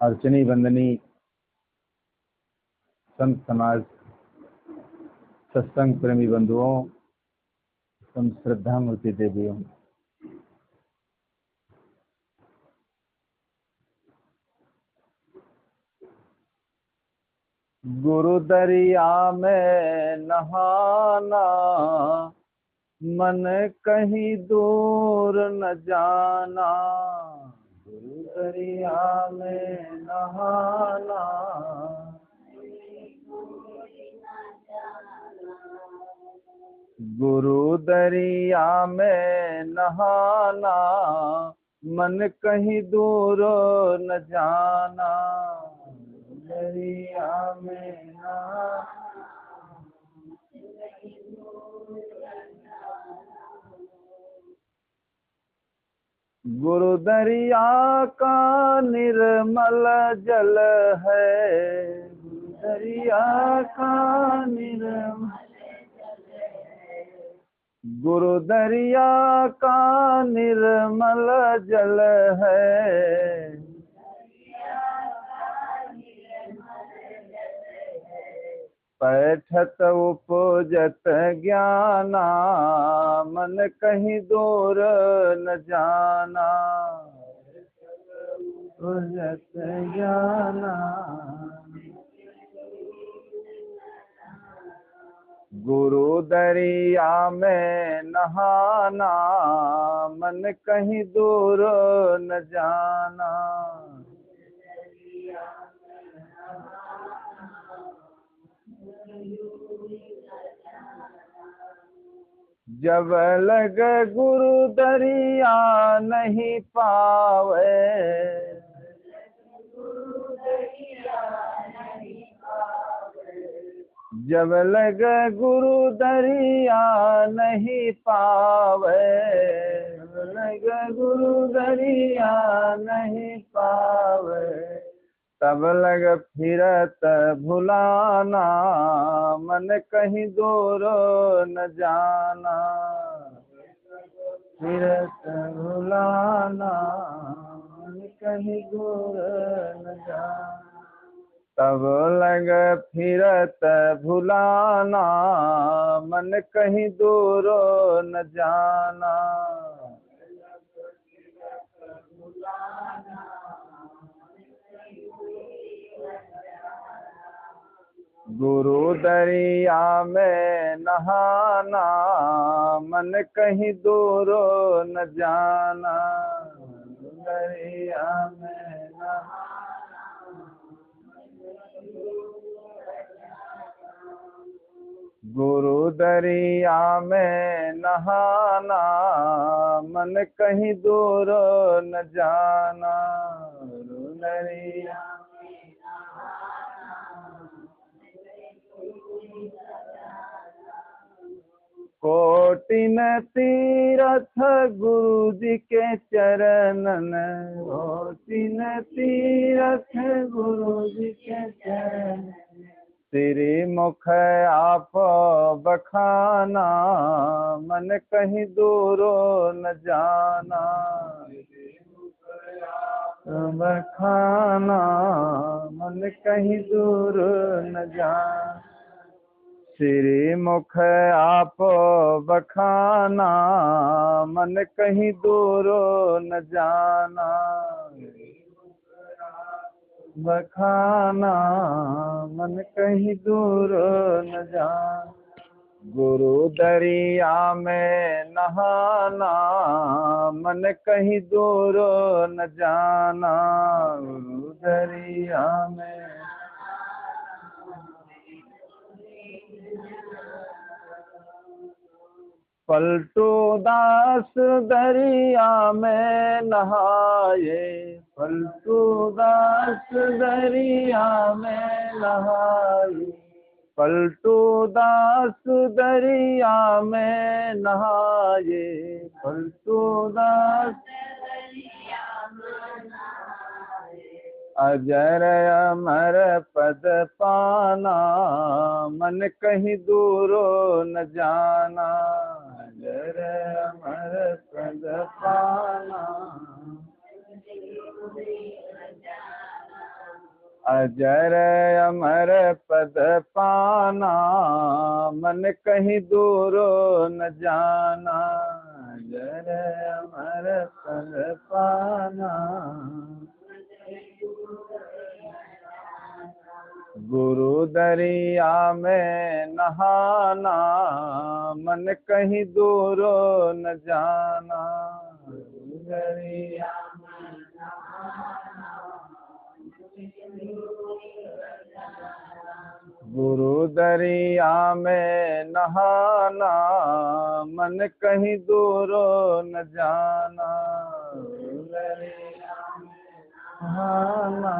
अर्चनी वंदनी संत समाज सत्संग प्रेमी बंधुओं, तुम श्रद्धा मूर्ति देवियों, गुरु दरिया में नहाना, मन कहीं दूर न जाना। गुरु दरिया में नहाना, गुरु दरिया में नहाना, मन कहीं दूर न जाना। दरिया में नहाना, गुरु दरिया का निर्मल जल है। गुरु दरिया का निर्मल, गुरु दरिया का निर्मल जल है। बैठत उपजत ज्ञाना, मन कहीं दूर न जाना। उपजत ज्ञाना, गुरु दरिया में नहाना, मन कहीं दूर न जाना। जब लग गुरु दरिया नहीं पावे, जब लग गुरु दरिया नहीं पावे, लग गुरु दरिया नहीं पावे, तब लग फिरत भुलाना, मन कहीं दूर न जाना। फिरत भुलाना, मन कहीं दूर न जाना। तब लग फिरत भुलाना, मन कहीं दूर न जाना। गुरु दरिया में नहाना, मन कहीं दूर न जाना। दरिया में नहाना, गुरु दरिया में नहाना, मन कहीं दूर न जाना। गुरु दरिया कोटिन तीरथ गुरु जी के चरणन, कोटिन तीरथ गुरु जी के चरण, तेरे मुख आप बखाना, मन कहीं दूर न जाना। बखाना, मन कहीं दूर न जाना। श्री मुख आप बखाना, मन कहीं दूर न जाना। बखाना, मन कहीं दूर न जाना। गुरु दरिया में नहाना, मन कहीं दूर न जाना। गुरु दरिया में पलटू दास दरिया में नहाए, पलटू दास दरिया में नहाए, पलटू दास दरिया में नहाए, पलटू दास अजर अमर पद पाना, मन कहीं दूर न जाना। अजर अमर पद पाना, अजर अमर पद पाना, मन कहीं दूर न जाना। अजर अमर पद पाना, गुरु दरिया में नहाना, मन कहीं दूर न जाना। गुरु दरिया गुरु दरिया में नहाना, मन कहीं दूर न जाना। गुरु दरिया में नहाना।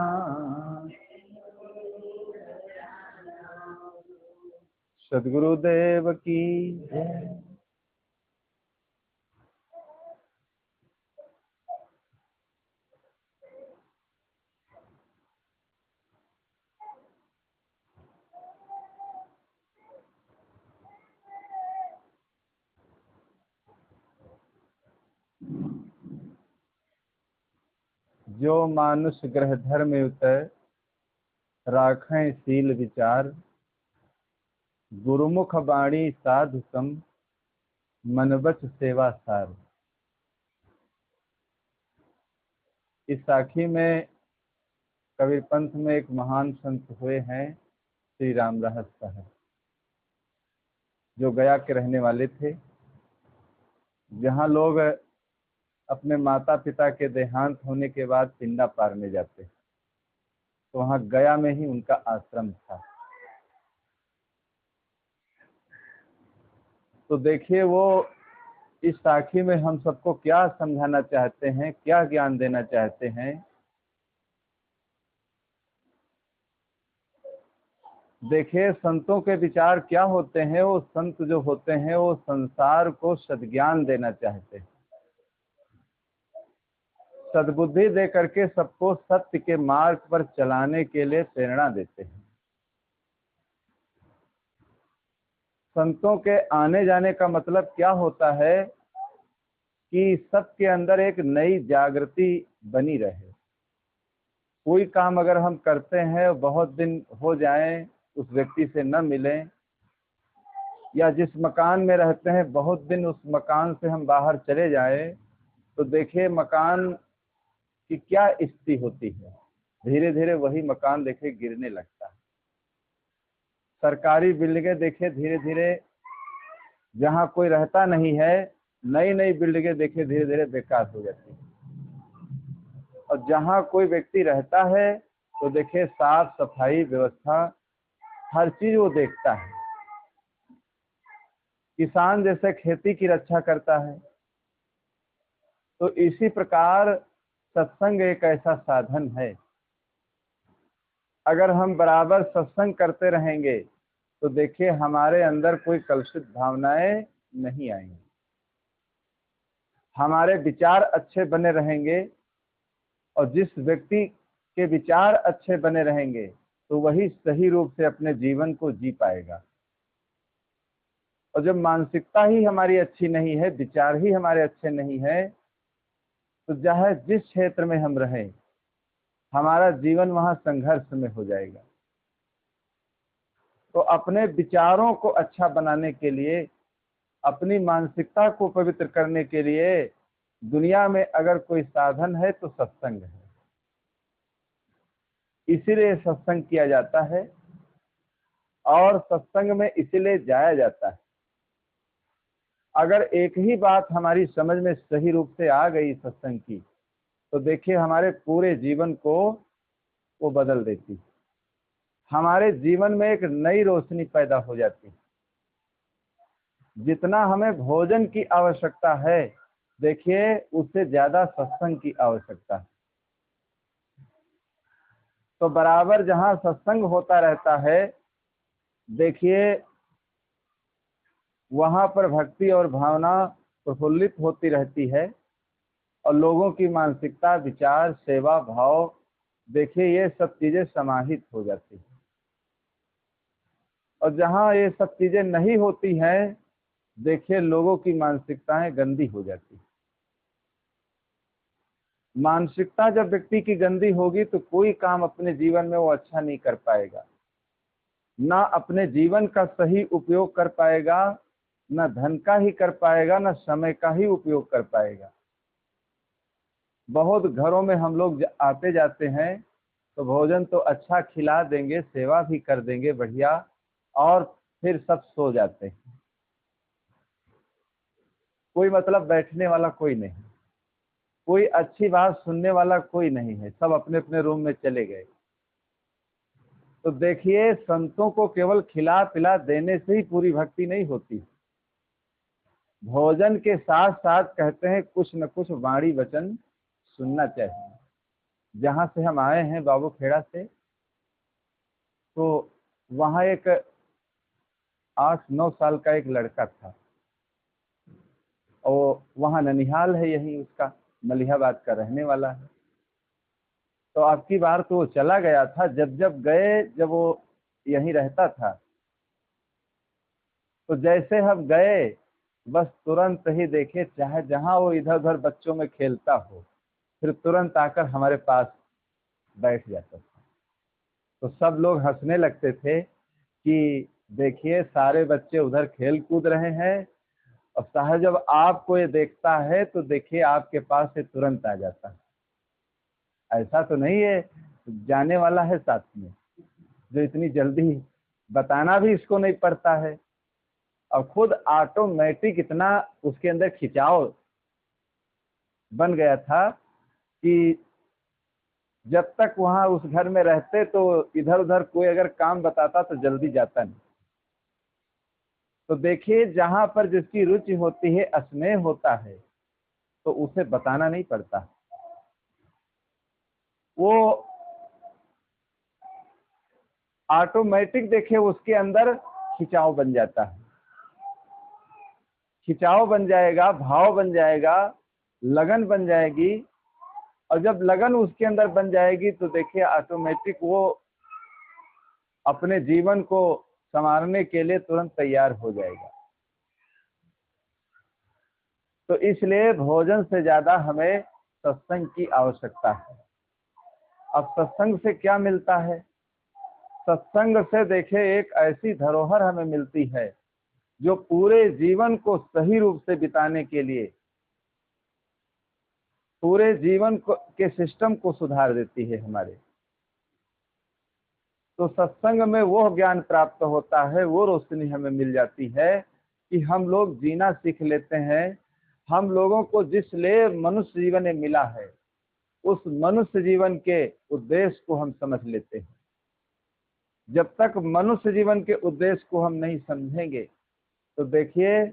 सद्गुरुदेव की जय। जो मानुष ग्रह धर्म उतर, राखें सील विचार। गुरुमुख बाणी साधु सम, मन बच सेवा सार। इस साखी में कबीर पंथ में एक महान संत हुए हैं श्री राम रहस साहब, जो गया के रहने वाले थे। जहाँ लोग अपने माता पिता के देहांत होने के बाद पिंडा पारने जाते, तो वहाँ गया में ही उनका आश्रम था। तो देखिए वो इस साखी में हम सबको क्या समझाना चाहते हैं, क्या ज्ञान देना चाहते हैं। देखिए संतों के विचार क्या होते हैं। वो संत जो होते हैं वो संसार को सद्ज्ञान देना चाहते हैं, सद्बुद्धि दे करके सबको सत्य के मार्ग पर चलाने के लिए प्रेरणा देते हैं। संतों के आने जाने का मतलब क्या होता है कि सबके अंदर एक नई जागृति बनी रहे। कोई काम अगर हम करते हैं, बहुत दिन हो जाएं, उस व्यक्ति से न मिलें, या जिस मकान में रहते हैं बहुत दिन उस मकान से हम बाहर चले जाएं, तो देखिए मकान की क्या स्थिति होती है। धीरे धीरे वही मकान देखिए गिरने लगता है। सरकारी बिल्डिंगें देखिए धीरे धीरे जहाँ कोई रहता नहीं है, नई नई बिल्डिंगें देखिए धीरे धीरे बेकार हो जाती है। और जहाँ कोई व्यक्ति रहता है तो देखिए साफ सफाई व्यवस्था हर चीज वो देखता है। किसान जैसे खेती की रक्षा करता है, तो इसी प्रकार सत्संग एक ऐसा साधन है। अगर हम बराबर सत्संग करते रहेंगे तो देखिए हमारे अंदर कोई कलुषित भावनाएं नहीं आएंगी, हमारे विचार अच्छे बने रहेंगे। और जिस व्यक्ति के विचार अच्छे बने रहेंगे तो वही सही रूप से अपने जीवन को जी पाएगा। और जब मानसिकता ही हमारी अच्छी नहीं है, विचार ही हमारे अच्छे नहीं है, तो चाहे जिस क्षेत्र में हम रहें, हमारा जीवन वहां संघर्ष में हो जाएगा। तो अपने विचारों को अच्छा बनाने के लिए, अपनी मानसिकता को पवित्र करने के लिए दुनिया में अगर कोई साधन है तो सत्संग है। इसीलिए सत्संग किया जाता है और सत्संग में इसीलिए जाया जाता है। अगर एक ही बात हमारी समझ में सही रूप से आ गई सत्संग की, तो देखिए हमारे पूरे जीवन को वो बदल देती है। हमारे जीवन में एक नई रोशनी पैदा हो जाती है। जितना हमें भोजन की आवश्यकता है, देखिए उससे ज्यादा सत्संग की आवश्यकता है। तो बराबर जहाँ सत्संग होता रहता है, देखिए वहां पर भक्ति और भावना प्रफुल्लित होती रहती है और लोगों की मानसिकता, विचार, सेवा भाव, देखिए ये सब चीजें समाहित हो जाती है। और जहाँ ये सब चीजें नहीं होती हैं, देखिए लोगों की मानसिकताएं गंदी हो जाती है। मानसिकता जब व्यक्ति की गंदी होगी तो कोई काम अपने जीवन में वो अच्छा नहीं कर पाएगा, ना अपने जीवन का सही उपयोग कर पाएगा, ना धन का ही कर पाएगा, ना समय का ही उपयोग कर पाएगा। बहुत घरों में हम लोग आते जाते हैं तो भोजन तो अच्छा खिला देंगे, सेवा भी कर देंगे बढ़िया, और फिर सब सो जाते हैं। कोई मतलब बैठने वाला कोई नहीं, कोई अच्छी बात सुनने वाला कोई नहीं है, सब अपने अपने रूम में चले गए। तो देखिए, संतों को केवल खिला पिला देने से ही पूरी भक्ति नहीं होती। भोजन के साथ साथ कहते हैं कुछ न कुछ वाणी वचन सुनना चाहिए। जहाँ से हम आए हैं बाबू खेड़ा से, तो वहाँ एक 8-9 साल का एक लड़का था, और वहाँ ननिहाल है, यही उसका मलिहाबाद का रहने वाला है। तो अब की बार तो वो चला गया था। जब वो यहीं रहता था, तो जैसे हम गए बस तुरंत ही देखे, चाहे जहाँ वो इधर उधर बच्चों में खेलता हो, फिर तुरंत आकर हमारे पास बैठ जाता था। तो सब लोग हंसने लगते थे कि देखिए सारे बच्चे उधर खेल कूद रहे हैं, और साहब जब आपको ये देखता है तो देखिए आपके पास से तुरंत आ जाता है। ऐसा तो नहीं है जाने वाला है साथ में, जो इतनी जल्दी, बताना भी इसको नहीं पड़ता है, और खुद ऑटोमेटिक इतना उसके अंदर खिंचाव बन गया था कि जब तक वहां उस घर में रहते तो इधर उधर कोई अगर काम बताता तो जल्दी जाता नहीं। तो देखिए, जहां पर जिसकी रुचि होती है, स्नेह होता है, तो उसे बताना नहीं पड़ता, वो ऑटोमेटिक देखिए उसके अंदर खिंचाव बन जाता है। खिंचाव बन जाएगा, भाव बन जाएगा, लगन बन जाएगी, और जब लगन उसके अंदर बन जाएगी तो देखिए ऑटोमेटिक वो अपने जीवन को संवारने के लिए तुरंत तैयार हो जाएगा। तो इसलिए भोजन से ज्यादा हमें सत्संग की आवश्यकता है। अब सत्संग से क्या मिलता है? सत्संग से देखिए एक ऐसी धरोहर हमें मिलती है जो पूरे जीवन को सही रूप से बिताने के लिए, पूरे जीवन को के सिस्टम को सुधार देती है हमारे। तो सत्संग में वो ज्ञान प्राप्त होता है, वो रोशनी हमें मिल जाती है कि हम लोग जीना सीख लेते हैं। हम लोगों को जिस लिए मनुष्य जीवन में मिला है, उस मनुष्य जीवन के उद्देश्य को हम समझ लेते हैं। जब तक मनुष्य जीवन के उद्देश्य को हम नहीं समझेंगे तो देखिए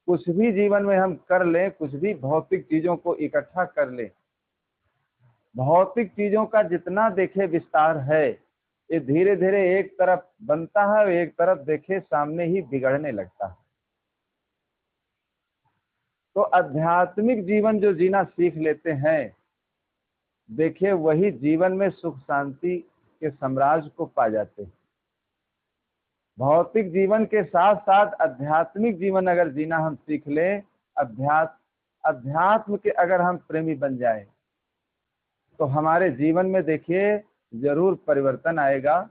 कुछ भी जीवन में हम कर लें, कुछ भी भौतिक चीजों को इकट्ठा कर लें, भौतिक चीजों का जितना देखे विस्तार है, ये धीरे धीरे एक तरफ बनता है और एक तरफ देखे सामने ही बिगड़ने लगता है। तो आध्यात्मिक जीवन जो जीना सीख लेते हैं, देखिए वही जीवन में सुख शांति के साम्राज्य को पा जाते हैं। भौतिक जीवन के साथ साथ आध्यात्मिक जीवन अगर जीना हम सीख लें, अध्यात्म के अगर हम प्रेमी बन जाए, तो हमारे जीवन में देखिए जरूर परिवर्तन आएगा,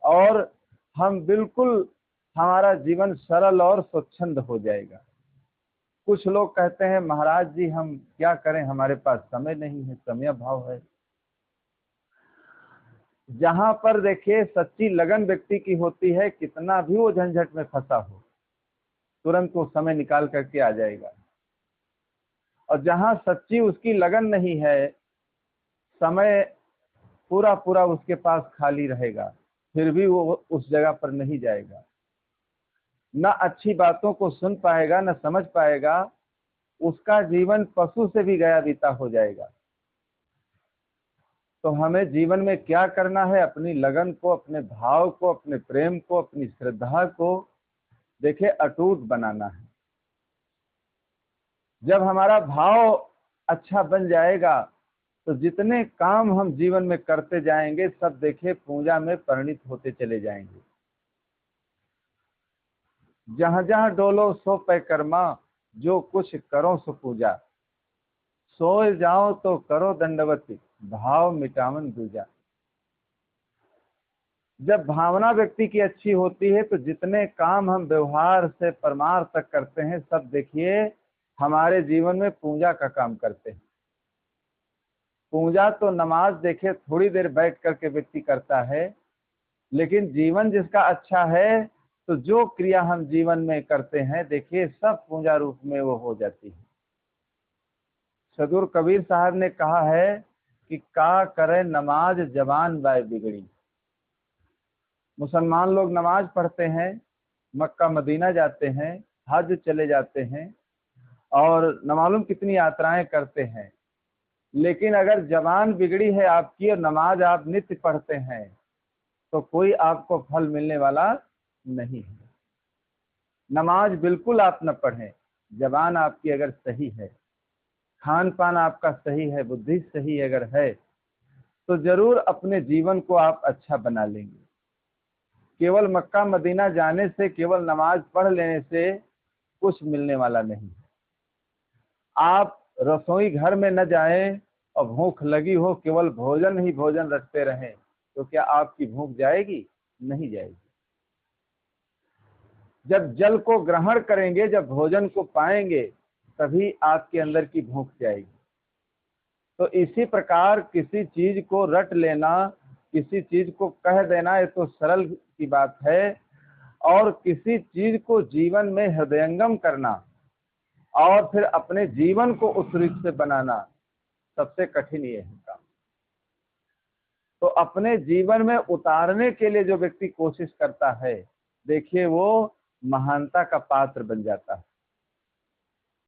और हम बिल्कुल, हमारा जीवन सरल और स्वच्छंद हो जाएगा। कुछ लोग कहते हैं महाराज जी हम क्या करें, हमारे पास समय नहीं है, समय अभाव है। जहां पर देखिए सच्ची लगन व्यक्ति की होती है, कितना भी वो झंझट में फंसा हो, तुरंत वो समय निकाल करके आ जाएगा। और जहां सच्ची उसकी लगन नहीं है, समय पूरा पूरा उसके पास खाली रहेगा, फिर भी वो उस जगह पर नहीं जाएगा, ना अच्छी बातों को सुन पाएगा, ना समझ पाएगा, उसका जीवन पशु से भी गया बीता हो जाएगा। तो हमें जीवन में क्या करना है? अपनी लगन को, अपने भाव को, अपने प्रेम को, अपनी श्रद्धा को देखिए अटूट बनाना है। जब हमारा भाव अच्छा बन जाएगा तो जितने काम हम जीवन में करते जाएंगे सब देखिए पूजा में परिणित होते चले जाएंगे। जहां जहां डोलो सो परिक्रमा, जो कुछ करो सो पूजा। सोए जाओ तो करो दंडवती, भाव मिटावन दूजा। जब भावना व्यक्ति की अच्छी होती है तो जितने काम हम व्यवहार से परमार्थ तक करते हैं सब देखिए हमारे जीवन में पूजा का काम करते हैं। पूजा तो नमाज देखिए थोड़ी देर बैठ करके व्यक्ति करता है, लेकिन जीवन जिसका अच्छा है तो जो क्रिया हम जीवन में करते हैं देखिए सब पूजा रूप में वो हो जाती है। सदगुरु कबीर साहब ने कहा है कि का करे नमाज जवान बाय बिगड़ी। मुसलमान लोग नमाज पढ़ते हैं, मक्का मदीना जाते हैं, हज चले जाते हैं और न मालूम कितनी यात्राएं करते हैं, लेकिन अगर जबान बिगड़ी है आपकी और नमाज आप नित्य पढ़ते हैं तो कोई आपको फल मिलने वाला नहीं है। नमाज बिल्कुल आप न पढ़ें, जबान आपकी अगर सही है, खान पान आपका सही है, बुद्धि सही अगर है तो जरूर अपने जीवन को आप अच्छा बना लेंगे। केवल मक्का मदीना जाने से, केवल नमाज पढ़ लेने से कुछ मिलने वाला नहीं है। आप रसोई घर में न जाएं और भूख लगी हो, केवल भोजन ही भोजन रखते रहें तो क्या आपकी भूख जाएगी? नहीं जाएगी। जब जल को ग्रहण करेंगे, जब भोजन को पाएंगे, तभी आपके अंदर की भूख जाएगी। तो इसी प्रकार किसी चीज को रट लेना, किसी चीज को कह देना ये तो सरल की बात है, और किसी चीज को जीवन में हृदयंगम करना और फिर अपने जीवन को उस रूप से बनाना सबसे कठिन ये है काम। तो अपने जीवन में उतारने के लिए जो व्यक्ति कोशिश करता है देखिए वो महानता का पात्र बन जाता है।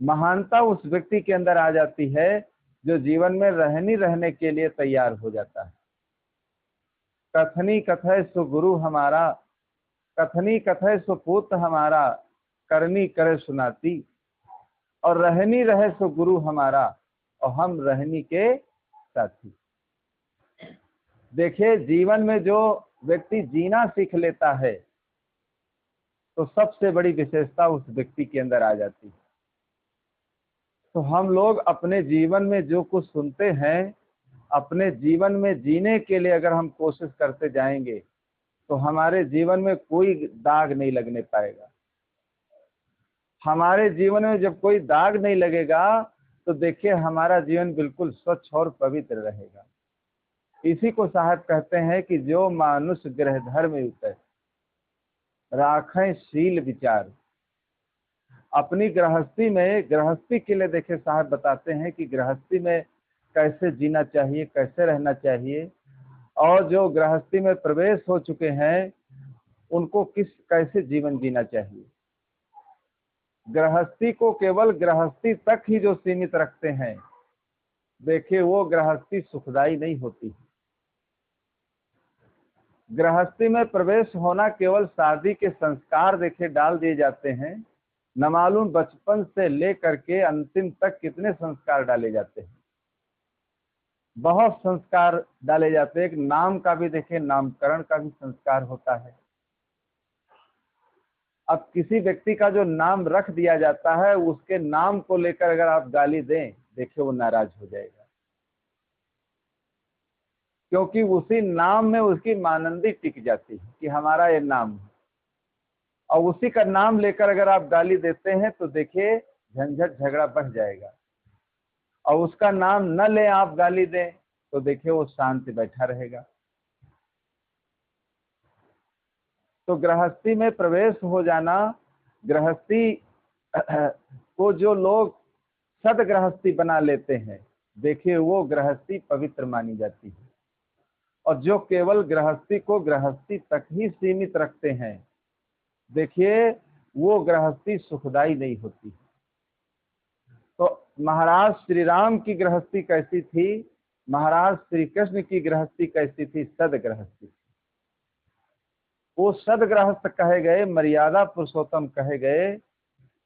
महानता उस व्यक्ति के अंदर आ जाती है जो जीवन में रहने के लिए तैयार हो जाता है। कथनी कथय सो गुरु हमारा, कथनी कथय सो पुत्र हमारा, करनी करे सुनाती, और रहनी रहे सो गुरु हमारा, और हम रहनी के साथी। देखिए जीवन में जो व्यक्ति जीना सीख लेता है तो सबसे बड़ी विशेषता उस व्यक्ति के अंदर आ जाती है। तो हम लोग अपने जीवन में जो कुछ सुनते हैं, अपने जीवन में जीने के लिए अगर हम कोशिश करते जाएंगे तो हमारे जीवन में कोई दाग नहीं लगने पाएगा। हमारे जीवन में जब कोई दाग नहीं लगेगा तो देखिए हमारा जीवन बिल्कुल स्वच्छ और पवित्र रहेगा। इसी को साहब कहते हैं कि जो मानुष गृह धर्म उतर, राखें शील विचार। अपनी गृहस्थी में, गृहस्थी के लिए देखिए साहब बताते हैं कि गृहस्थी में कैसे जीना चाहिए, कैसे रहना चाहिए, और जो गृहस्थी में प्रवेश हो चुके हैं उनको कैसे जीवन जीना चाहिए। गृहस्थी को केवल गृहस्थी तक ही जो सीमित रखते हैं देखिए वो गृहस्थी सुखदायी नहीं होती। गृहस्थी में प्रवेश होना केवल शादी के संस्कार देखे डाल दिए जाते हैं, न मालूम बचपन से लेकर के अंतिम तक कितने संस्कार डाले जाते हैं। बहुत संस्कार डाले जाते हैं। एक नाम का भी देखें, नामकरण का भी संस्कार होता है। अब किसी व्यक्ति का जो नाम रख दिया जाता है उसके नाम को लेकर अगर आप गाली दें देखिए वो नाराज हो जाएगा, क्योंकि उसी नाम में उसकी मानंदी टिक जाती है कि हमारा ये नाम है। और उसी का नाम लेकर अगर आप गाली देते हैं तो देखिए झंझट झगड़ा बढ़ जाएगा। और उसका नाम न ले आप गाली दें तो देखिए वो शांत बैठा रहेगा। तो गृहस्थी में प्रवेश हो जाना, गृहस्थी को जो लोग सदगृहस्थी बना लेते हैं देखिए वो गृहस्थी पवित्र मानी जाती है। और जो केवल गृहस्थी को गृहस्थी तक ही सीमित रखते हैं देखिए वो गृहस्थी सुखदायी नहीं होती। तो महाराज श्री राम की गृहस्थी कैसी थी, महाराज श्री कृष्ण की गृहस्थी कैसी थी? सदगृहस्थी। वो सदगृहस्थ कहे गए, मर्यादा पुरुषोत्तम कहे गए।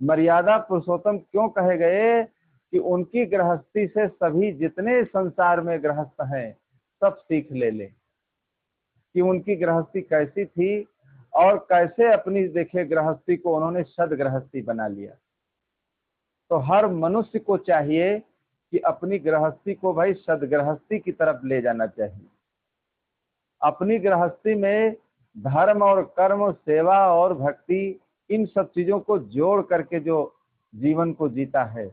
मर्यादा पुरुषोत्तम क्यों कहे गए? कि उनकी गृहस्थी से सभी जितने संसार में गृहस्थ हैं सब सीख ले कि उनकी गृहस्थी कैसी थी और कैसे अपनी देखे गृहस्थी को उन्होंने सदगृहस्थी बना लिया। तो हर मनुष्य को चाहिए कि अपनी गृहस्थी को भाई सदगृहस्थी की तरफ ले जाना चाहिए। अपनी गृहस्थी में धर्म और कर्म, सेवा और भक्ति, इन सब चीजों को जोड़ करके जो जीवन को जीता है,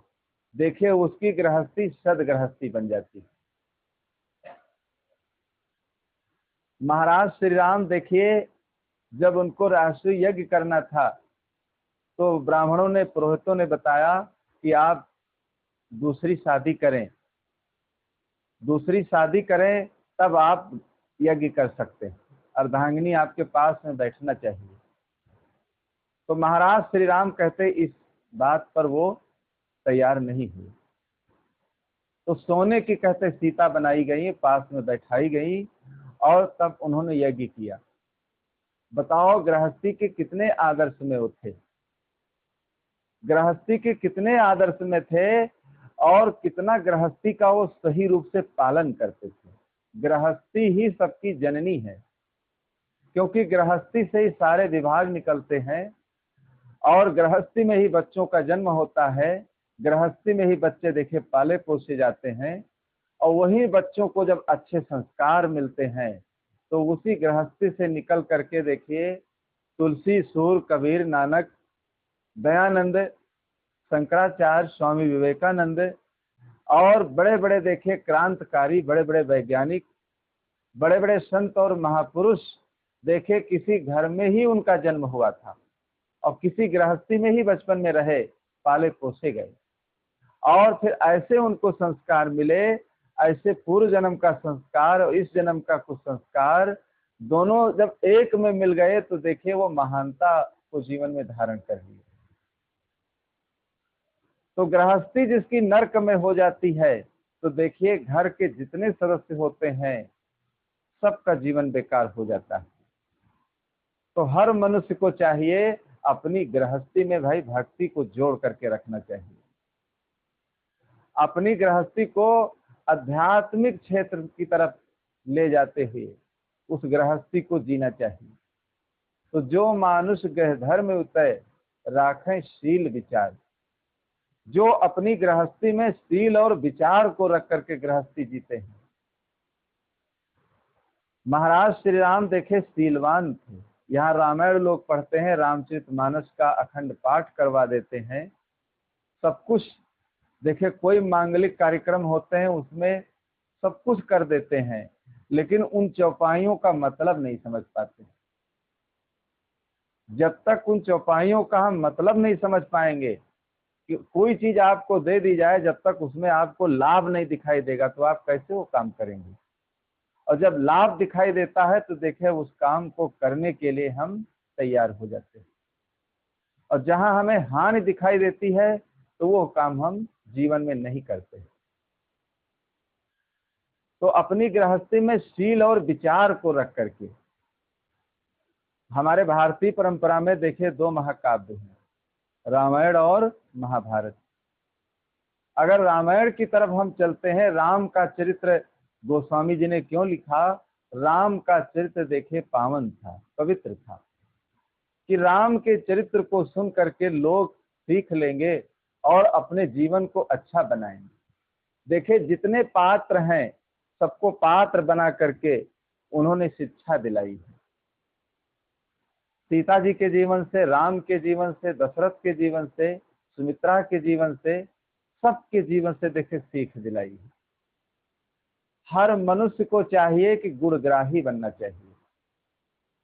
देखिए उसकी गृहस्थी सदगृहस्थी बन जाती है। महाराज श्री राम देखिए, जब उनको राष्ट्रीय यज्ञ करना था तो ब्राह्मणों ने, पुरोहितों ने बताया कि आप दूसरी शादी करें, दूसरी शादी करें तब आप यज्ञ कर सकते हैं, अर्धांगिनी आपके पास में बैठना चाहिए। तो महाराज श्री राम कहते इस बात पर वो तैयार नहीं हुए। तो सोने की कहते सीता बनाई गई, पास में बैठाई गई और तब उन्होंने यज्ञ किया। बताओ गृहस्थी के कितने आदर्श में वो थे, गृहस्थी के कितने आदर्श में थे और कितना गृहस्थी का वो सही रूप से पालन करते थे। गृहस्थी ही सबकी जननी है, क्योंकि गृहस्थी से ही सारे विभाग निकलते हैं और गृहस्थी में ही बच्चों का जन्म होता है, गृहस्थी में ही बच्चे देखे पाले पोसे जाते हैं और वही बच्चों को जब अच्छे संस्कार मिलते हैं तो उसी गृहस्थी से निकल करके देखिए तुलसी, सूर, कबीर, नानक, दयानंद, शंकराचार्य, स्वामी विवेकानंद और बड़े बड़े देखिए क्रांतिकारी, बड़े बड़े वैज्ञानिक, बड़े बड़े संत और महापुरुष देखे किसी घर में ही उनका जन्म हुआ था और किसी गृहस्थी में ही बचपन में रहे, पाले पोसे गए और फिर ऐसे उनको संस्कार मिले, ऐसे पूर्व जन्म का संस्कार और इस जन्म का कुछ संस्कार दोनों जब एक में मिल गए तो देखिए वो महानता को जीवन में धारण कर ली। तो गृहस्थी जिसकी नरक में हो जाती है तो देखिए घर के जितने सदस्य होते हैं सबका जीवन बेकार हो जाता है। तो हर मनुष्य को चाहिए अपनी गृहस्थी में भाई भक्ति को जोड़ करके रखना चाहिए, अपनी गृहस्थी को आध्यात्मिक क्षेत्र की तरफ ले जाते हुए उस गृहस्थी को जीना चाहिए। तो जो मानुष गृहधर्म उतय राखें शील विचार, जो अपनी गृहस्थी में शील और विचार को रख करके गृहस्थी जीते हैं। महाराज श्री राम देखे शीलवान थे। यहाँ रामायण लोग पढ़ते हैं, रामचरितमानस का अखंड पाठ करवा देते हैं, सब कुछ देखिए कोई मांगलिक कार्यक्रम होते हैं उसमें सब कुछ कर देते हैं, लेकिन उन चौपाइयों का मतलब नहीं समझ पाते। जब तक उन चौपाइयों का हम मतलब नहीं समझ पाएंगे कि कोई चीज आपको दे दी जाए, जब तक उसमें आपको लाभ नहीं दिखाई देगा तो आप कैसे वो काम करेंगे। और जब लाभ दिखाई देता है तो देखिए उस काम को करने के लिए हम तैयार हो जाते हैं, और जहां हमें हानि दिखाई देती है तो वो काम हम जीवन में नहीं करते। तो अपनी गृहस्थी में शील और विचार को रख करके, हमारे भारतीय परंपरा में देखिए दो महाकाव्य हैं, रामायण और महाभारत। अगर रामायण की तरफ हम चलते हैं, राम का चरित्र गोस्वामी जी ने क्यों लिखा, राम का चरित्र देखे पावन था, पवित्र था, कि राम के चरित्र को सुन करके लोग सीख लेंगे और अपने जीवन को अच्छा बनाएंगे। देखिए जितने पात्र हैं सबको पात्र बना करके उन्होंने शिक्षा दिलाई है। सीता जी के जीवन से, राम के जीवन से, दशरथ के जीवन से, सुमित्रा के जीवन से, सबके जीवन से देखिए सीख दिलाई है। हर मनुष्य को चाहिए कि गुणग्राही बनना चाहिए,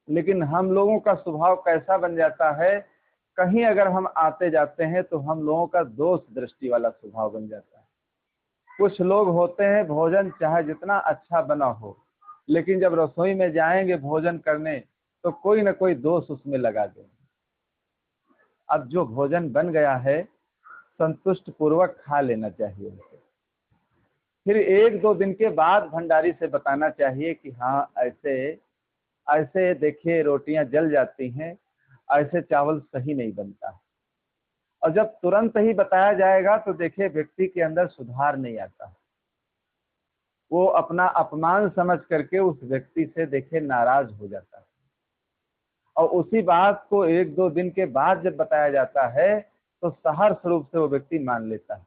लेकिन हम लोगों का स्वभाव कैसा बन जाता है, कहीं अगर हम आते जाते हैं तो हम लोगों का दोष दृष्टि वाला स्वभाव बन जाता है। कुछ लोग होते हैं भोजन चाहे जितना अच्छा बना हो, लेकिन जब रसोई में जाएंगे भोजन करने तो कोई ना कोई दोष उसमें लगा देंगे। अब जो भोजन बन गया है संतुष्ट पूर्वक खा लेना चाहिए उसे। फिर एक दो दिन के बाद भंडारी से बताना चाहिए कि हाँ ऐसे ऐसे देखिए रोटियां जल जाती हैं, ऐसे चावल सही नहीं बनता। और जब तुरंत ही बताया जाएगा तो देखिए व्यक्ति के अंदर सुधार नहीं आता, वो अपना अपमान समझ करके उस व्यक्ति से देखिए नाराज हो जाता है। और उसी बात को एक दो दिन के बाद जब बताया जाता है तो सहर्ष रूप से वो व्यक्ति मान लेता है।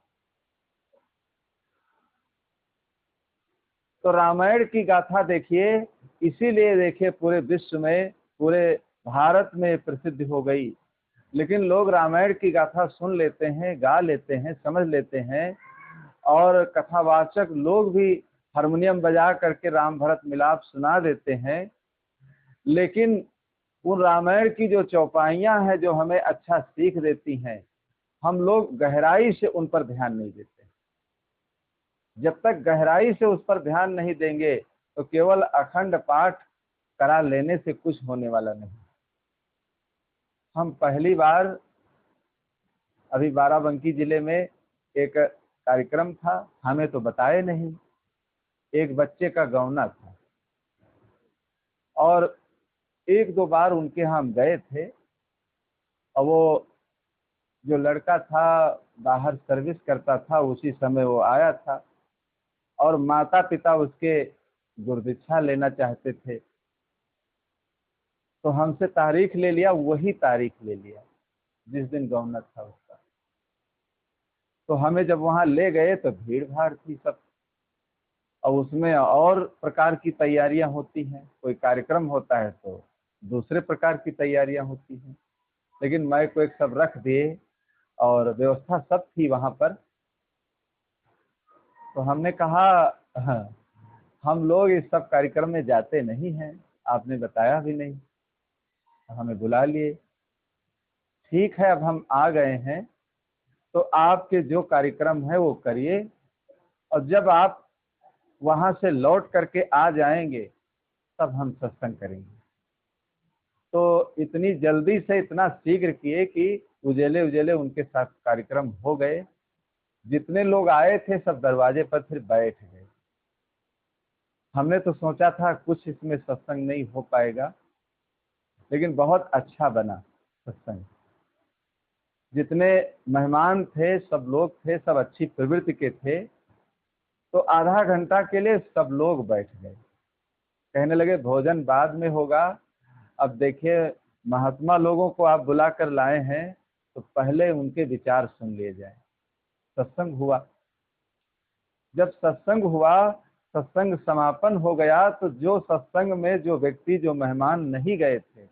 तो रामायण की गाथा देखिए, इसीलिए देखिए पूरे विश्व में, पूरे भारत में प्रसिद्ध हो गई। लेकिन लोग रामायण की गाथा सुन लेते हैं, गा लेते हैं, समझ लेते हैं, और कथावाचक लोग भी हारमोनियम बजा करके राम भरत मिलाप सुना देते हैं। लेकिन उन रामायण की जो चौपाइयां हैं, जो हमें अच्छा सीख देती हैं, हम लोग गहराई से उन पर ध्यान नहीं देते। जब तक गहराई से उस पर ध्यान नहीं देंगे तो केवल अखंड पाठ करा लेने से कुछ होने वाला नहीं। हम पहली बार अभी बाराबंकी जिले में एक कार्यक्रम था, हमें तो बताए नहीं। एक बच्चे का गौना था और एक दो बार उनके यहाँ हम गए थे, और वो जो लड़का था बाहर सर्विस करता था, उसी समय वो आया था और माता पिता उसके गुरदीक्षा लेना चाहते थे। तो हमसे तारीख ले लिया, वही तारीख ले लिया जिस दिन गौना था उसका। तो हमें जब वहां ले गए तो भीड़ भाड़ थी सब, और उसमें और प्रकार की तैयारियां होती हैं। कोई कार्यक्रम होता है तो दूसरे प्रकार की तैयारियां होती हैं। लेकिन मैं को एक सब रख दिए और व्यवस्था सब थी वहां पर। तो हमने कहा, हाँ, हम लोग इस सब कार्यक्रम में जाते नहीं हैं, आपने बताया भी नहीं, हमें बुला लिए। ठीक है, अब हम आ गए हैं तो आपके जो कार्यक्रम है वो करिए, और जब आप वहां से लौट करके आ जाएंगे तब हम सत्संग करेंगे। तो इतनी जल्दी से इतना शीघ्र किए कि उजेले उजेले उनके साथ कार्यक्रम हो गए। जितने लोग आए थे सब दरवाजे पर फिर बैठ गए। हमने तो सोचा था कुछ इसमें सत्संग नहीं हो पाएगा, लेकिन बहुत अच्छा बना सत्संग। जितने मेहमान थे, सब लोग थे, सब अच्छी प्रवृत्ति के थे। तो आधा घंटा के लिए सब लोग बैठ गए। कहने लगे भोजन बाद में होगा, अब देखिए महात्मा लोगों को आप बुला कर लाए हैं तो पहले उनके विचार सुन लिए जाए। सत्संग हुआ। जब सत्संग हुआ, सत्संग समापन हो गया, तो जो सत्संग में जो व्यक्ति, जो मेहमान नहीं गए थे,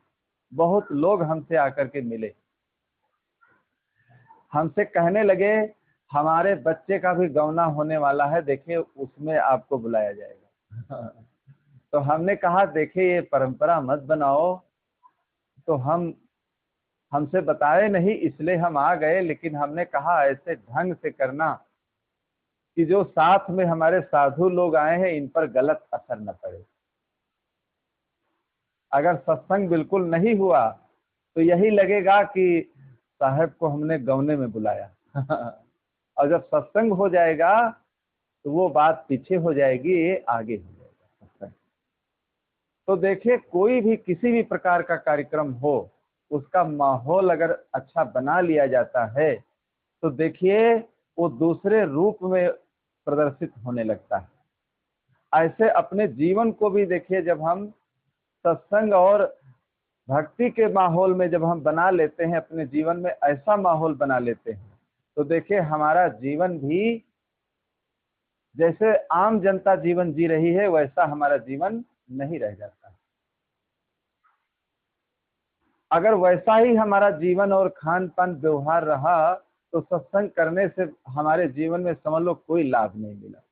बहुत लोग हमसे आकर के मिले। हमसे कहने लगे हमारे बच्चे का भी गौना होने वाला है, देखिए उसमें आपको बुलाया जाएगा। तो हमने कहा देखिए ये परंपरा मत बनाओ। तो हमसे बताए नहीं, इसलिए हम आ गए। लेकिन हमने कहा ऐसे ढंग से करना कि जो साथ में हमारे साधु लोग आए हैं इन पर गलत असर न पड़े। अगर सत्संग बिल्कुल नहीं हुआ तो यही लगेगा कि साहब को हमने गौने में बुलाया। और जब सत्संग हो जाएगा तो वो बात पीछे हो जाएगी, ये आगे हो जाएगा सत्संग। तो देखिए कोई भी किसी भी प्रकार का कार्यक्रम हो, उसका माहौल अगर अच्छा बना लिया जाता है तो देखिए वो दूसरे रूप में प्रदर्शित होने लगता है। ऐसे अपने जीवन को भी देखिए, जब हम सत्संग और भक्ति के माहौल में जब हम बना लेते हैं, अपने जीवन में ऐसा माहौल बना लेते हैं, तो देखिए हमारा जीवन भी जैसे आम जनता जीवन जी रही है वैसा हमारा जीवन नहीं रह जाता। अगर वैसा ही हमारा जीवन और खान पान व्यवहार रहा तो सत्संग करने से हमारे जीवन में समझ लो कोई लाभ नहीं मिला।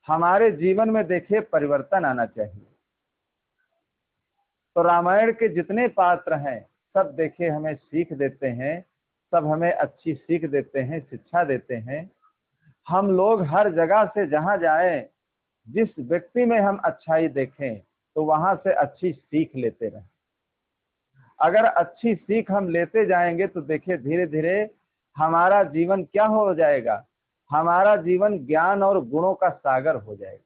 हमारे जीवन में देखिए परिवर्तन आना चाहिए। तो रामायण के जितने पात्र हैं सब देखिए हमें सीख देते हैं, सब हमें अच्छी सीख देते हैं, शिक्षा देते हैं। हम लोग हर जगह से जहां जाएं, जिस व्यक्ति में हम अच्छाई देखें तो वहां से अच्छी सीख लेते रहें। अगर अच्छी सीख हम लेते जाएंगे तो देखिए धीरे धीरे हमारा जीवन क्या हो जाएगा, हमारा जीवन ज्ञान और गुणों का सागर हो जाएगा।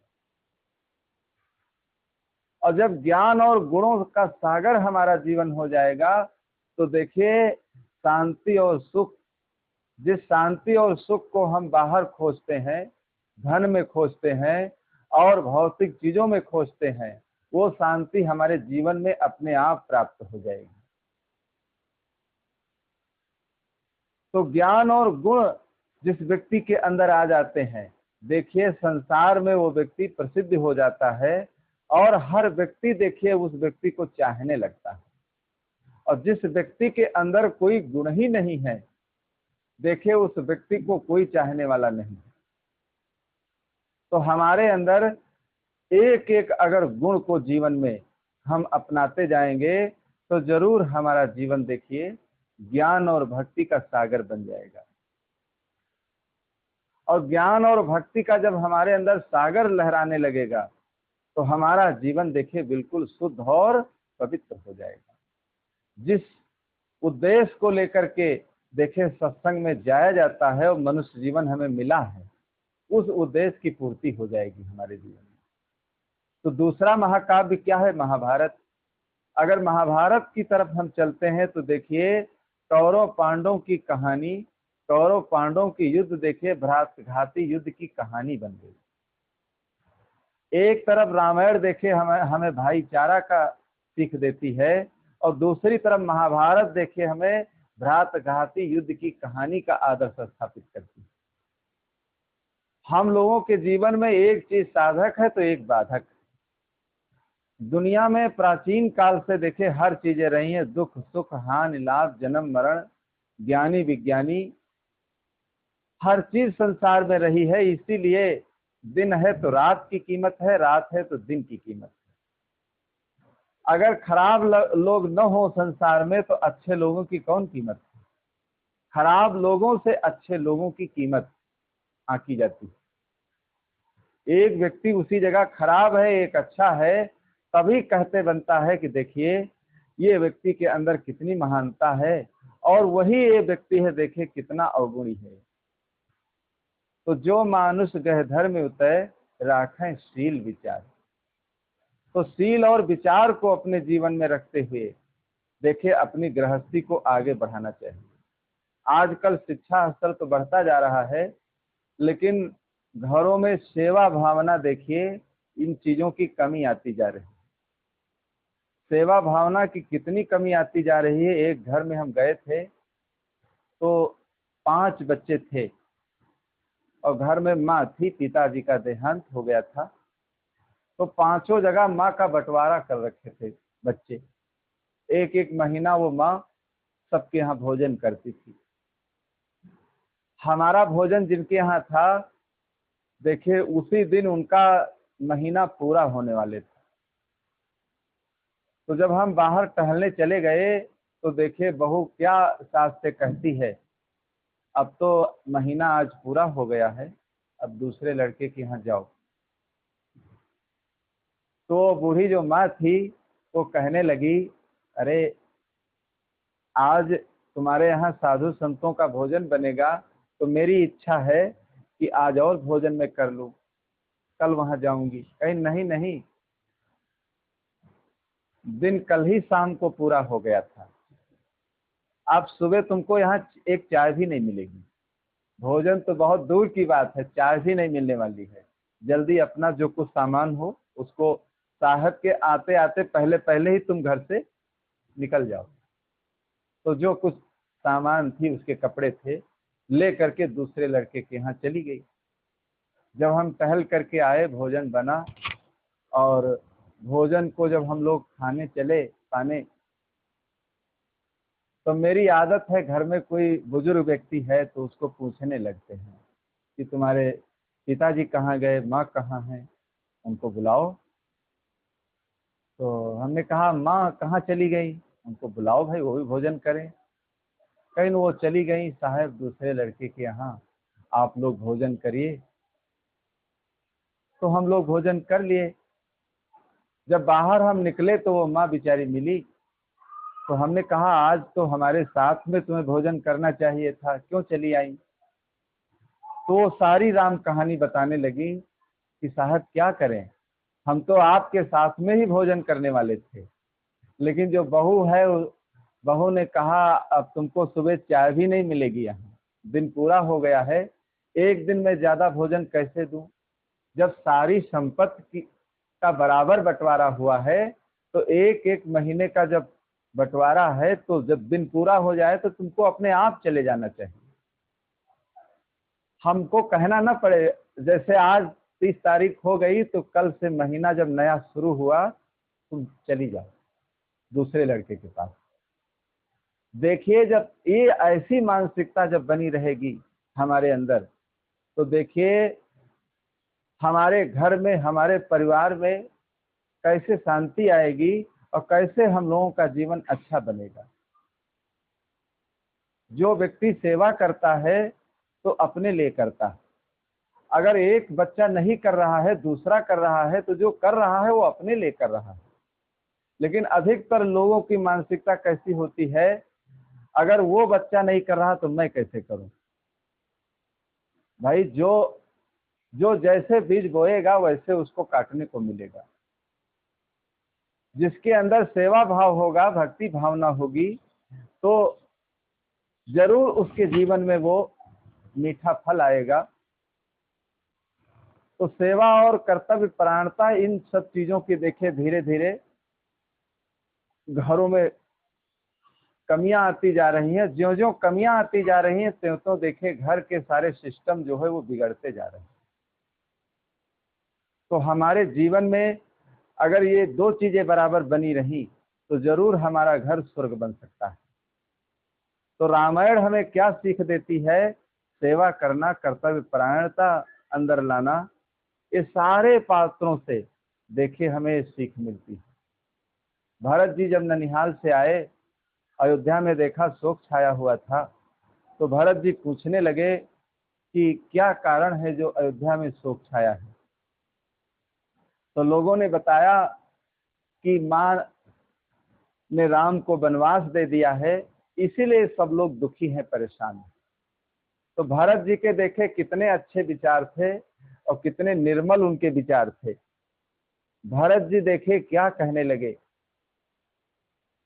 और जब ज्ञान और गुणों का सागर हमारा जीवन हो जाएगा तो देखिए शांति और सुख, जिस शांति और सुख को हम बाहर खोजते हैं, धन में खोजते हैं और भौतिक चीजों में खोजते हैं, वो शांति हमारे जीवन में अपने आप प्राप्त हो जाएगी। तो ज्ञान और गुण जिस व्यक्ति के अंदर आ जाते हैं देखिए संसार में वो व्यक्ति प्रसिद्ध हो जाता है और हर व्यक्ति देखिए उस व्यक्ति को चाहने लगता है। और जिस व्यक्ति के अंदर कोई गुण ही नहीं है, देखिए उस व्यक्ति को कोई चाहने वाला नहीं। तो हमारे अंदर एक एक अगर गुण को जीवन में हम अपनाते जाएंगे तो जरूर हमारा जीवन देखिए ज्ञान और भक्ति का सागर बन जाएगा। और ज्ञान और भक्ति का जब हमारे अंदर सागर लहराने लगेगा तो हमारा जीवन देखिए बिल्कुल शुद्ध और पवित्र हो जाएगा। जिस उद्देश्य को लेकर के देखिए सत्संग में जाया जाता है और मनुष्य जीवन हमें मिला है, उस उद्देश्य की पूर्ति हो जाएगी हमारे जीवन में। तो दूसरा महाकाव्य क्या है? महाभारत। अगर महाभारत की तरफ हम चलते हैं तो देखिए कौरव पांडवों की कहानी, कौरव पांडवों की युद्ध देखिए भ्रातृघाती युद्ध की कहानी बन गई। एक तरफ रामायण देखिए हमें भाईचारा का सीख देती है और दूसरी तरफ महाभारत देखिए हमें भ्रातृघाती युद्ध की कहानी का आदर्श स्थापित करती है। हम लोगों के जीवन में एक चीज साधक है तो एक बाधक। दुनिया में प्राचीन काल से देखे हर चीजें रही हैं, दुख सुख हानि लाभ जन्म मरण ज्ञानी विज्ञानी हर चीज संसार में रही है। इसीलिए दिन है तो रात की कीमत है, रात है तो दिन की कीमत है। अगर खराब लोग न हो संसार में तो अच्छे लोगों की कौन कीमत है? खराब लोगों से अच्छे लोगों की कीमत आंकी जाती है। एक व्यक्ति उसी जगह खराब है एक अच्छा है, तभी कहते बनता है कि देखिए ये व्यक्ति के अंदर कितनी महानता है और वही ये व्यक्ति है देखिए कितना अवगुणी है। तो जो मानुष गहधर में उतरे राखें शील विचार। तो शील और विचार को अपने जीवन में रखते हुए देखिए अपनी गृहस्थी को आगे बढ़ाना चाहिए। आजकल शिक्षा स्तर तो बढ़ता जा रहा है, लेकिन घरों में सेवा भावना देखिए इन चीजों की कमी आती जा रही है। सेवा भावना की कितनी कमी आती जा रही है। एक घर में हम गए थे तो 5 बच्चे थे और घर में माँ थी, पिताजी का देहांत हो गया था। तो 5 जगह माँ का बंटवारा कर रखे थे बच्चे। एक एक महीना वो माँ सबके यहाँ भोजन करती थी। हमारा भोजन जिनके यहाँ था देखिए उसी दिन उनका महीना पूरा होने वाले थे। तो जब हम बाहर टहलने चले गए तो देखिए बहू क्या सास से कहती है, अब तो महीना आज पूरा हो गया है, अब दूसरे लड़के के यहाँ जाओ। तो बूढ़ी जो माँ थी वो कहने लगी, अरे आज तुम्हारे यहाँ साधु संतों का भोजन बनेगा तो मेरी इच्छा है कि आज और भोजन में कर लूं, कल वहां जाऊंगी। कहीं नहीं नहीं, दिन कल ही शाम को पूरा हो गया था, अब सुबह तुमको यहाँ एक चाय भी नहीं मिलेगी। भोजन तो बहुत दूर की बात है, चाय भी नहीं मिलने वाली है। जल्दी अपना जो कुछ सामान हो उसको साहब के आते आते पहले पहले ही तुम घर से निकल जाओ। तो जो कुछ सामान थी उसके कपड़े थे ले करके दूसरे लड़के के यहाँ चली गई। जब हम टहल करके आए भोजन बना और भोजन को जब हम लोग खाने चले पाने, तो मेरी आदत है घर में कोई बुजुर्ग व्यक्ति है तो उसको पूछने लगते हैं कि तुम्हारे पिताजी कहाँ गए, माँ कहाँ है, उनको बुलाओ। तो हमने कहा माँ कहाँ चली गई, उनको बुलाओ भाई वो भी भोजन करें। कहीं वो चली गई साहब दूसरे लड़के के यहाँ, आप लोग भोजन करिए। तो हम लोग भोजन कर लिए। जब बाहर हम निकले तो वो माँ बेचारी मिली। तो हमने कहा आज तो हमारे साथ में तुम्हें भोजन करना चाहिए था, क्यों चली आई? तो सारी राम कहानी बताने लगी कि साहब क्या करें, हम तो आपके साथ में ही भोजन करने वाले थे, लेकिन जो बहू है बहू ने कहा अब तुमको सुबह चाय भी नहीं मिलेगी, यहाँ दिन पूरा हो गया है, एक दिन में ज्यादा भोजन कैसे दूं? जब सारी संपत्ति का बराबर बंटवारा हुआ है तो एक एक महीने का जब बंटवारा है तो जब दिन पूरा हो जाए तो तुमको अपने आप चले जाना चाहिए। हमको कहना ना पड़े, जैसे आज 30 तारीख हो गई तो कल से महीना जब नया शुरू हुआ तुम चली जाओ दूसरे लड़के के पास। देखिए जब ये ऐसी मानसिकता जब बनी रहेगी हमारे अंदर, तो देखिए हमारे घर में, हमारे परिवार में कैसे शांति आएगी और कैसे हम लोगों का जीवन अच्छा बनेगा। जो व्यक्ति सेवा करता है तो अपने लिए करता है। अगर एक बच्चा नहीं कर रहा है, दूसरा कर रहा है, तो जो कर रहा है वो अपने लिए कर रहा है। लेकिन अधिकतर लोगों की मानसिकता कैसी होती है, अगर वो बच्चा नहीं कर रहा तो मैं कैसे करूं। भाई जो जो जैसे बीज बोएगा वैसे उसको काटने को मिलेगा। जिसके अंदर सेवा भाव होगा, भक्ति भावना होगी, तो जरूर उसके जीवन में वो मीठा फल आएगा। तो सेवा और कर्तव्य परायणता, इन सब चीजों की देखिए धीरे धीरे घरों में कमियां आती जा रही हैं। ज्यों ज्यों कमियां आती जा रही हैं त्यों त्यों देखिए घर के सारे सिस्टम जो है वो बिगड़ते जा रहे हैं। तो हमारे जीवन में अगर ये दो चीजें बराबर बनी रही तो जरूर हमारा घर स्वर्ग बन सकता है। तो रामायण हमें क्या सीख देती है? सेवा करना, कर्तव्य परायणता अंदर लाना, ये सारे पात्रों से देखिए हमें सीख मिलती है। भरत जी जब ननिहाल से आए, अयोध्या में देखा शोक छाया हुआ था, तो भरत जी पूछने लगे कि क्या कारण है जो अयोध्या में शोक छाया है। तो लोगों ने बताया कि मां ने राम को वनवास दे दिया है, इसीलिए सब लोग दुखी हैं, परेशान हैं। तो भरत जी के देखे कितने अच्छे विचार थे और कितने निर्मल उनके विचार थे। भरत जी देखे क्या कहने लगे।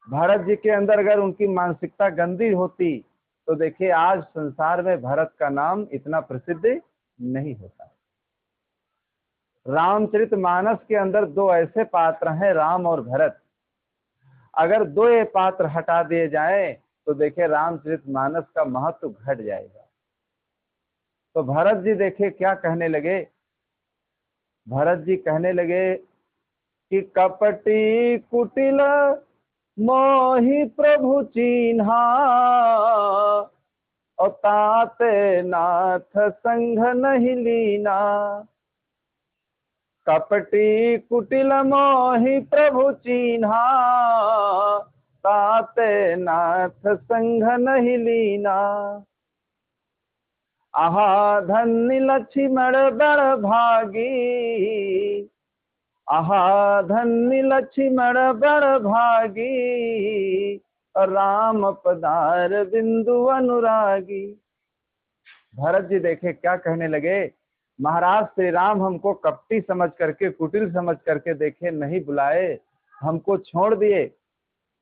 भरत जी के अंदर अगर उनकी मानसिकता गंदी होती तो देखिए आज संसार में भरत का नाम इतना प्रसिद्ध नहीं होता। रामचरितमानस के अंदर दो ऐसे पात्र हैं, राम और भरत। अगर दो ये पात्र हटा दिए जाएं तो देखिए रामचरितमानस का महत्व घट जाएगा। तो भरत जी देखिए क्या कहने लगे। भरत जी कहने लगे कि कपटी कुटिल मोहि प्रभु चिन्हा, और ताते नाथ संग नहीं लीना। कपटी कुटिल मोहि प्रभु चिन्हा, ताते नाथ संग नहीं लीना। आहा धन्य लक्ष्मण बड़ भागी, आहा धन्य लक्ष्मण बड़ भागी, राम पधार बिंदु अनुरागी। भरत जी देखे क्या कहने लगे। महाराज श्री राम हमको कपटी समझ करके, कुटिल समझ करके देखे नहीं बुलाए, हमको छोड़ दिए।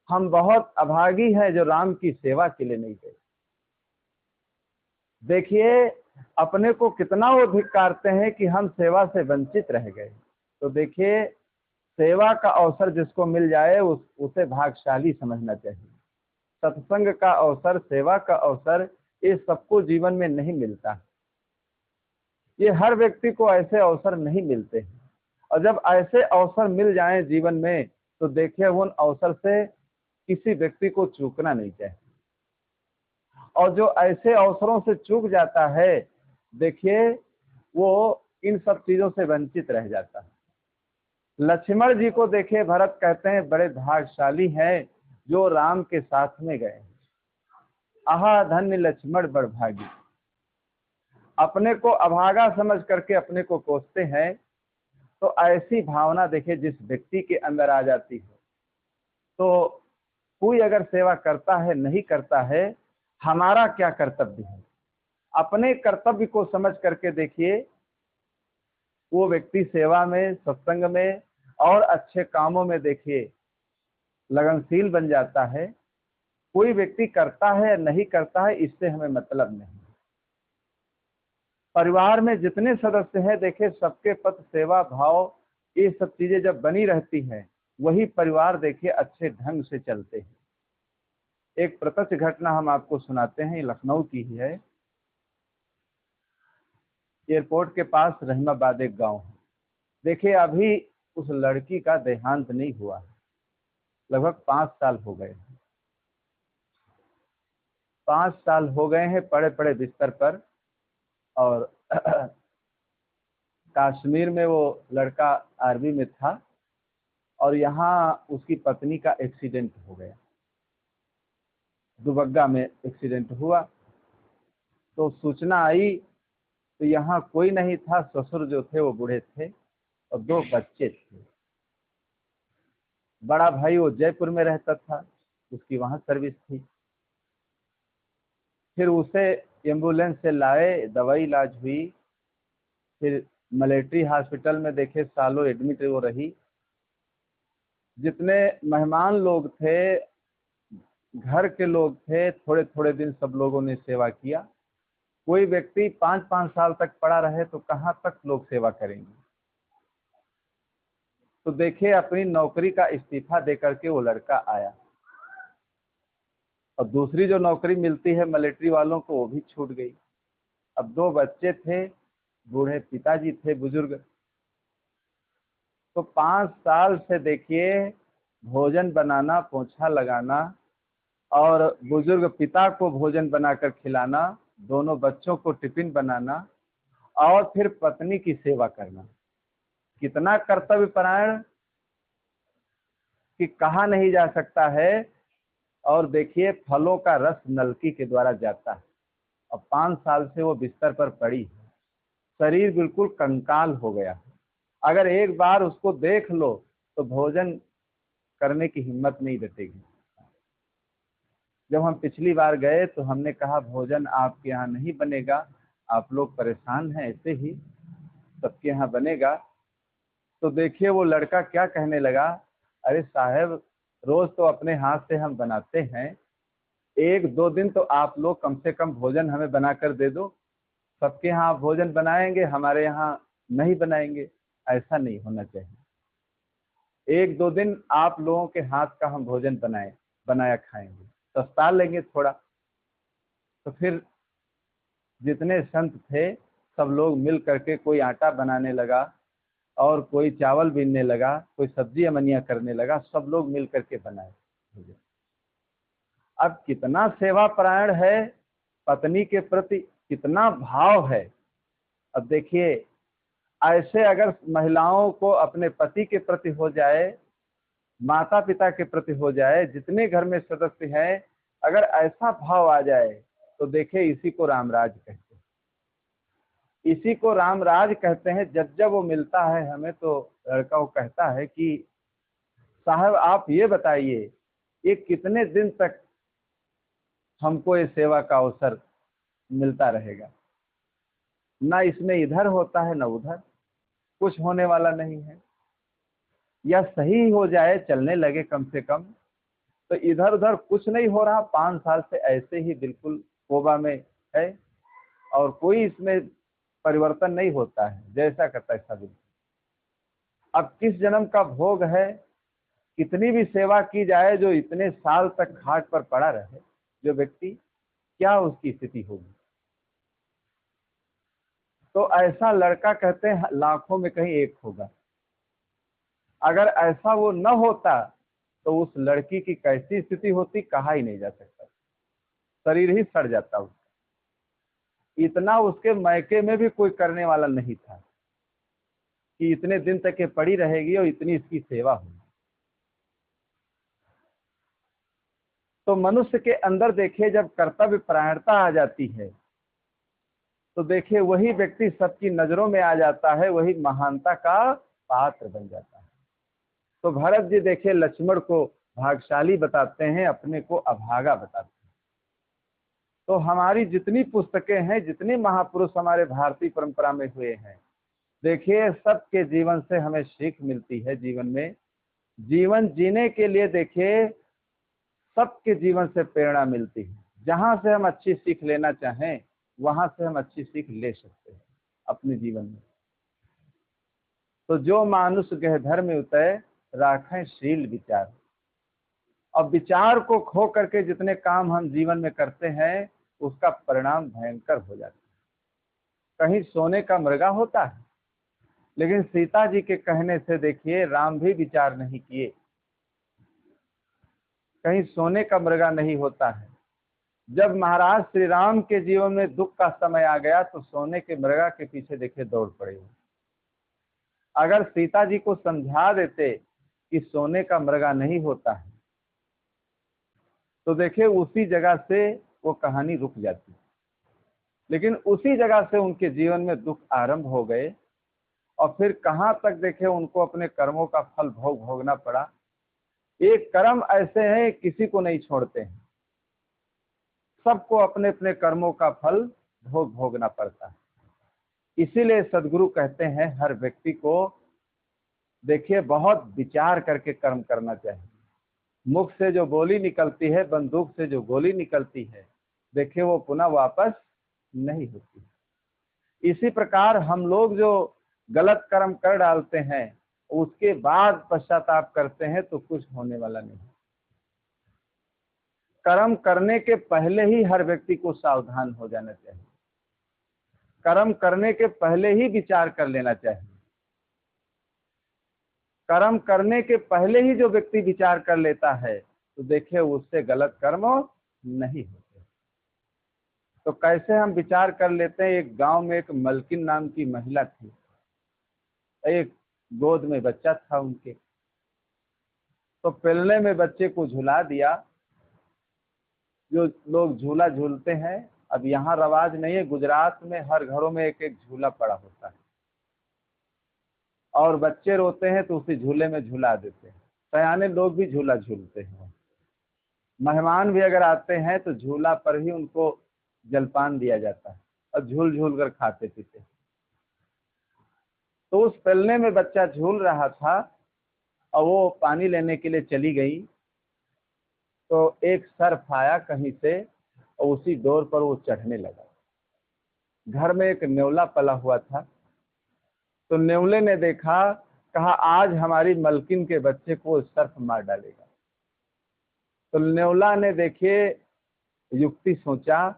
हम बहुत अभागी हैं जो राम की सेवा के लिए नहीं गए। देखिए अपने को कितना वो धिक्कारते हैं कि हम सेवा से वंचित रह गए। तो देखिए सेवा का अवसर जिसको मिल जाए उसे भाग्यशाली समझना चाहिए। सत्संग का अवसर, सेवा का अवसर, ये सबको जीवन में नहीं मिलता। ये हर व्यक्ति को ऐसे अवसर नहीं मिलते हैं। और जब ऐसे अवसर मिल जाएं जीवन में तो देखिए उन अवसर से किसी व्यक्ति को चूकना नहीं चाहिए। और जो ऐसे अवसरों से चूक जाता है देखिए वो इन सब चीजों से वंचित रह जाता है। लक्ष्मण जी को देखिए भरत कहते हैं बड़े भाग्यशाली हैं जो राम के साथ में गए। आहा धन्य लक्ष्मण बड़ भागी। अपने को अभागा समझ करके अपने को कोसते हैं। तो ऐसी भावना देखिए जिस व्यक्ति के अंदर आ जाती है, तो कोई अगर सेवा करता है नहीं करता है, हमारा क्या कर्तव्य है। अपने कर्तव्य को समझ करके देखिए वो व्यक्ति सेवा में, सत्संग में और अच्छे कामों में देखिए लगनशील बन जाता है। कोई व्यक्ति करता है या नहीं करता है इससे हमें मतलब नहीं। परिवार में जितने सदस्य हैं देखिए सबके प्रति सेवा भाव, ये सब चीजें जब बनी रहती हैं वही परिवार देखिए अच्छे ढंग से चलते हैं। एक प्रत्यक्ष घटना हम आपको सुनाते हैं, लखनऊ की ही है। एयरपोर्ट के पास रहीमाबाद एक गांव है। देखिए अभी उस लड़की का देहांत नहीं हुआ है, लगभग 5 साल हो गए हैं। 5 साल हो गए हैं पड़े पड़े बिस्तर पर। और कश्मीर में वो लड़का आर्मी में था और यहाँ उसकी पत्नी का एक्सीडेंट हो गया, दुबग्गा में एक्सीडेंट हुआ। तो सूचना आई तो यहाँ कोई नहीं था, ससुर जो थे वो बूढ़े थे और 2 बच्चे थे। बड़ा भाई वो जयपुर में रहता था, उसकी वहाँ सर्विस थी। फिर उसे एम्बुलेंस से लाए, दवाई इलाज हुई, फिर मिलिट्री हॉस्पिटल में देखे सालों एडमिट वो रही। जितने मेहमान लोग थे, घर के लोग थे, थोड़े थोड़े दिन सब लोगों ने सेवा किया। कोई व्यक्ति 5-5 साल तक पड़ा रहे तो कहाँ तक लोग सेवा करेंगे। तो देखिए अपनी नौकरी का इस्तीफा दे करके वो लड़का आया और दूसरी जो नौकरी मिलती है मिलिट्री वालों को वो भी छूट गई। अब 2 बच्चे थे, बूढ़े पिताजी थे बुजुर्ग। तो 5 साल से देखिए भोजन बनाना, पोछा लगाना और बुजुर्ग पिता को भोजन बनाकर खिलाना, दोनों बच्चों को टिफिन बनाना और फिर पत्नी की सेवा करना, कितना कर्तव्य परायण कि कहा नहीं जा सकता है। और देखिए फलों का रस नलकी के द्वारा जाता है। अब 5 साल से वो बिस्तर पर पड़ी है, शरीर बिल्कुल कंकाल हो गया है। अगर एक बार उसको देख लो तो भोजन करने की हिम्मत नहीं बचेगी। जब हम पिछली बार गए तो हमने कहा भोजन आपके यहाँ नहीं बनेगा, आप लोग परेशान हैं, ऐसे ही सबके यहाँ बनेगा। तो देखिए वो लड़का क्या कहने लगा, अरे साहब रोज तो अपने हाथ से हम बनाते हैं, 1-2 दिन तो आप लोग कम से कम भोजन हमें बनाकर दे दो। सबके यहाँ आप भोजन बनाएंगे, हमारे यहाँ नहीं बनाएंगे, ऐसा नहीं होना चाहिए। 1-2 दिन आप लोगों के हाथ का हम भोजन बनाया खाएंगे, सस्ता लेंगे थोड़ा। तो फिर जितने संत थे सब लोग मिल करके कोई आटा बनाने लगा और कोई चावल बीनने लगा, कोई सब्जी अमनिया करने लगा, सब लोग मिल करके बनाए। अब कितना सेवा परायण है, पत्नी के प्रति कितना भाव है। अब देखिए ऐसे अगर महिलाओं को अपने पति के प्रति हो जाए, माता पिता के प्रति हो जाए, जितने घर में सदस्य हैं, अगर ऐसा भाव आ जाए तो देखिए इसी को रामराज कहते हैं। इसी को रामराज कहते हैं। जब जब वो मिलता है हमें तो लड़का वो कहता है कि साहब आप ये बताइए ये कितने दिन तक हमको ये सेवा का अवसर मिलता रहेगा। ना इसमें इधर होता है ना उधर, कुछ होने वाला नहीं है। या सही हो जाए, चलने लगे कम से कम, तो इधर उधर कुछ नहीं हो रहा। 5 साल से ऐसे ही बिल्कुल कोबा में है और कोई इसमें परिवर्तन नहीं होता है, जैसा करता है ऐसा बिल्कुल। अब किस जन्म का भोग है, कितनी भी सेवा की जाए, जो इतने साल तक खाट पर पड़ा रहे जो व्यक्ति, क्या उसकी स्थिति होगी। तो ऐसा लड़का कहते हैं लाखों में कहीं एक होगा। अगर ऐसा वो न होता तो उस लड़की की कैसी स्थिति होती कहा ही नहीं जा सकता, शरीर ही सड़ जाता उसका। इतना उसके मायके में भी कोई करने वाला नहीं था कि इतने दिन तक ये पड़ी रहेगी और इतनी इसकी सेवा होगी। तो मनुष्य के अंदर देखिए जब कर्तव्य परायणता आ जाती है तो देखिए वही व्यक्ति सबकी नजरों में आ जाता है, वही महानता का पात्र बन जाता है। तो भरत जी देखिए लक्ष्मण को भाग्यशाली बताते हैं, अपने को अभागा बताते हैं। तो हमारी जितनी पुस्तकें हैं, जितने महापुरुष हमारे भारतीय परंपरा में हुए हैं, देखिए सबके जीवन से हमें सीख मिलती है। जीवन में जीवन जीने के लिए देखिए सबके जीवन से प्रेरणा मिलती है। जहां से हम अच्छी सीख लेना चाहें वहां से हम अच्छी सीख ले सकते हैं अपने जीवन में। तो जो मानुष गहधर में उतरे राखें शील विचार। अब विचार को खो करके जितने काम हम जीवन में करते हैं उसका परिणाम भयंकर हो जाता है। कहीं सोने का मृगा होता है। लेकिन सीता जी के कहने से देखिए राम भी विचार नहीं किए, कहीं सोने का मृगा नहीं होता है। जब महाराज श्री राम के जीवन में दुख का समय आ गया तो सोने के मृगा के पीछे देखिए दौड़ पड़े। अगर सीता जी को समझा देते कि सोने का मृगा नहीं होता है तो देखिए उसी जगह से वो कहानी रुक जाती। लेकिन उसी जगह से उनके जीवन में दुख आरंभ हो गए और फिर कहां तक देखे उनको अपने कर्मों का फल भोगना पड़ा। एक कर्म ऐसे हैं किसी को नहीं छोड़ते हैं, सबको अपने अपने कर्मों का फल भोगना पड़ता है। इसीलिए सदगुरु कहते हैं हर व्यक्ति को देखिए बहुत विचार करके कर्म करना चाहिए। मुख से जो बोली निकलती है, बंदूक से जो गोली निकलती है, देखिए वो पुनः वापस नहीं होती। इसी प्रकार हम लोग जो गलत कर्म कर डालते हैं उसके बाद पश्चाताप करते हैं तो कुछ होने वाला नहीं। कर्म करने के पहले ही हर व्यक्ति को सावधान हो जाना चाहिए, कर्म करने के पहले ही विचार कर लेना चाहिए। कर्म करने के पहले ही जो व्यक्ति विचार कर लेता है तो देखिए उससे गलत कर्म नहीं होते। तो कैसे हम विचार कर लेते हैं। एक गांव में एक मलकिन नाम की महिला थी, एक गोद में बच्चा था उनके, तो पेलने में बच्चे को झुला दिया। जो लोग झूला झूलते हैं, अब यहाँ रवाज नहीं है, गुजरात में हर घरों में एक एक झूला पड़ा होता है और बच्चे रोते हैं तो उसी झूले में झूला देते हैं। सयाने लोग भी झूला झूलते हैं। मेहमान भी अगर आते हैं तो झूला पर ही उनको जलपान दिया जाता है और झूल झूल कर खाते पीते। तो उस पेलने में बच्चा झूल रहा था और वो पानी लेने के लिए चली गई तो एक सर्प आया कहीं से और उसी डोर पर वो चढ़ने लगा। घर में एक नेवला पला हुआ था, तो नेवले ने देखा, कहा आज हमारी मलकिन के बच्चे को सर्प मार डालेगा। तो नेवला ने देखिए युक्ति सोचा,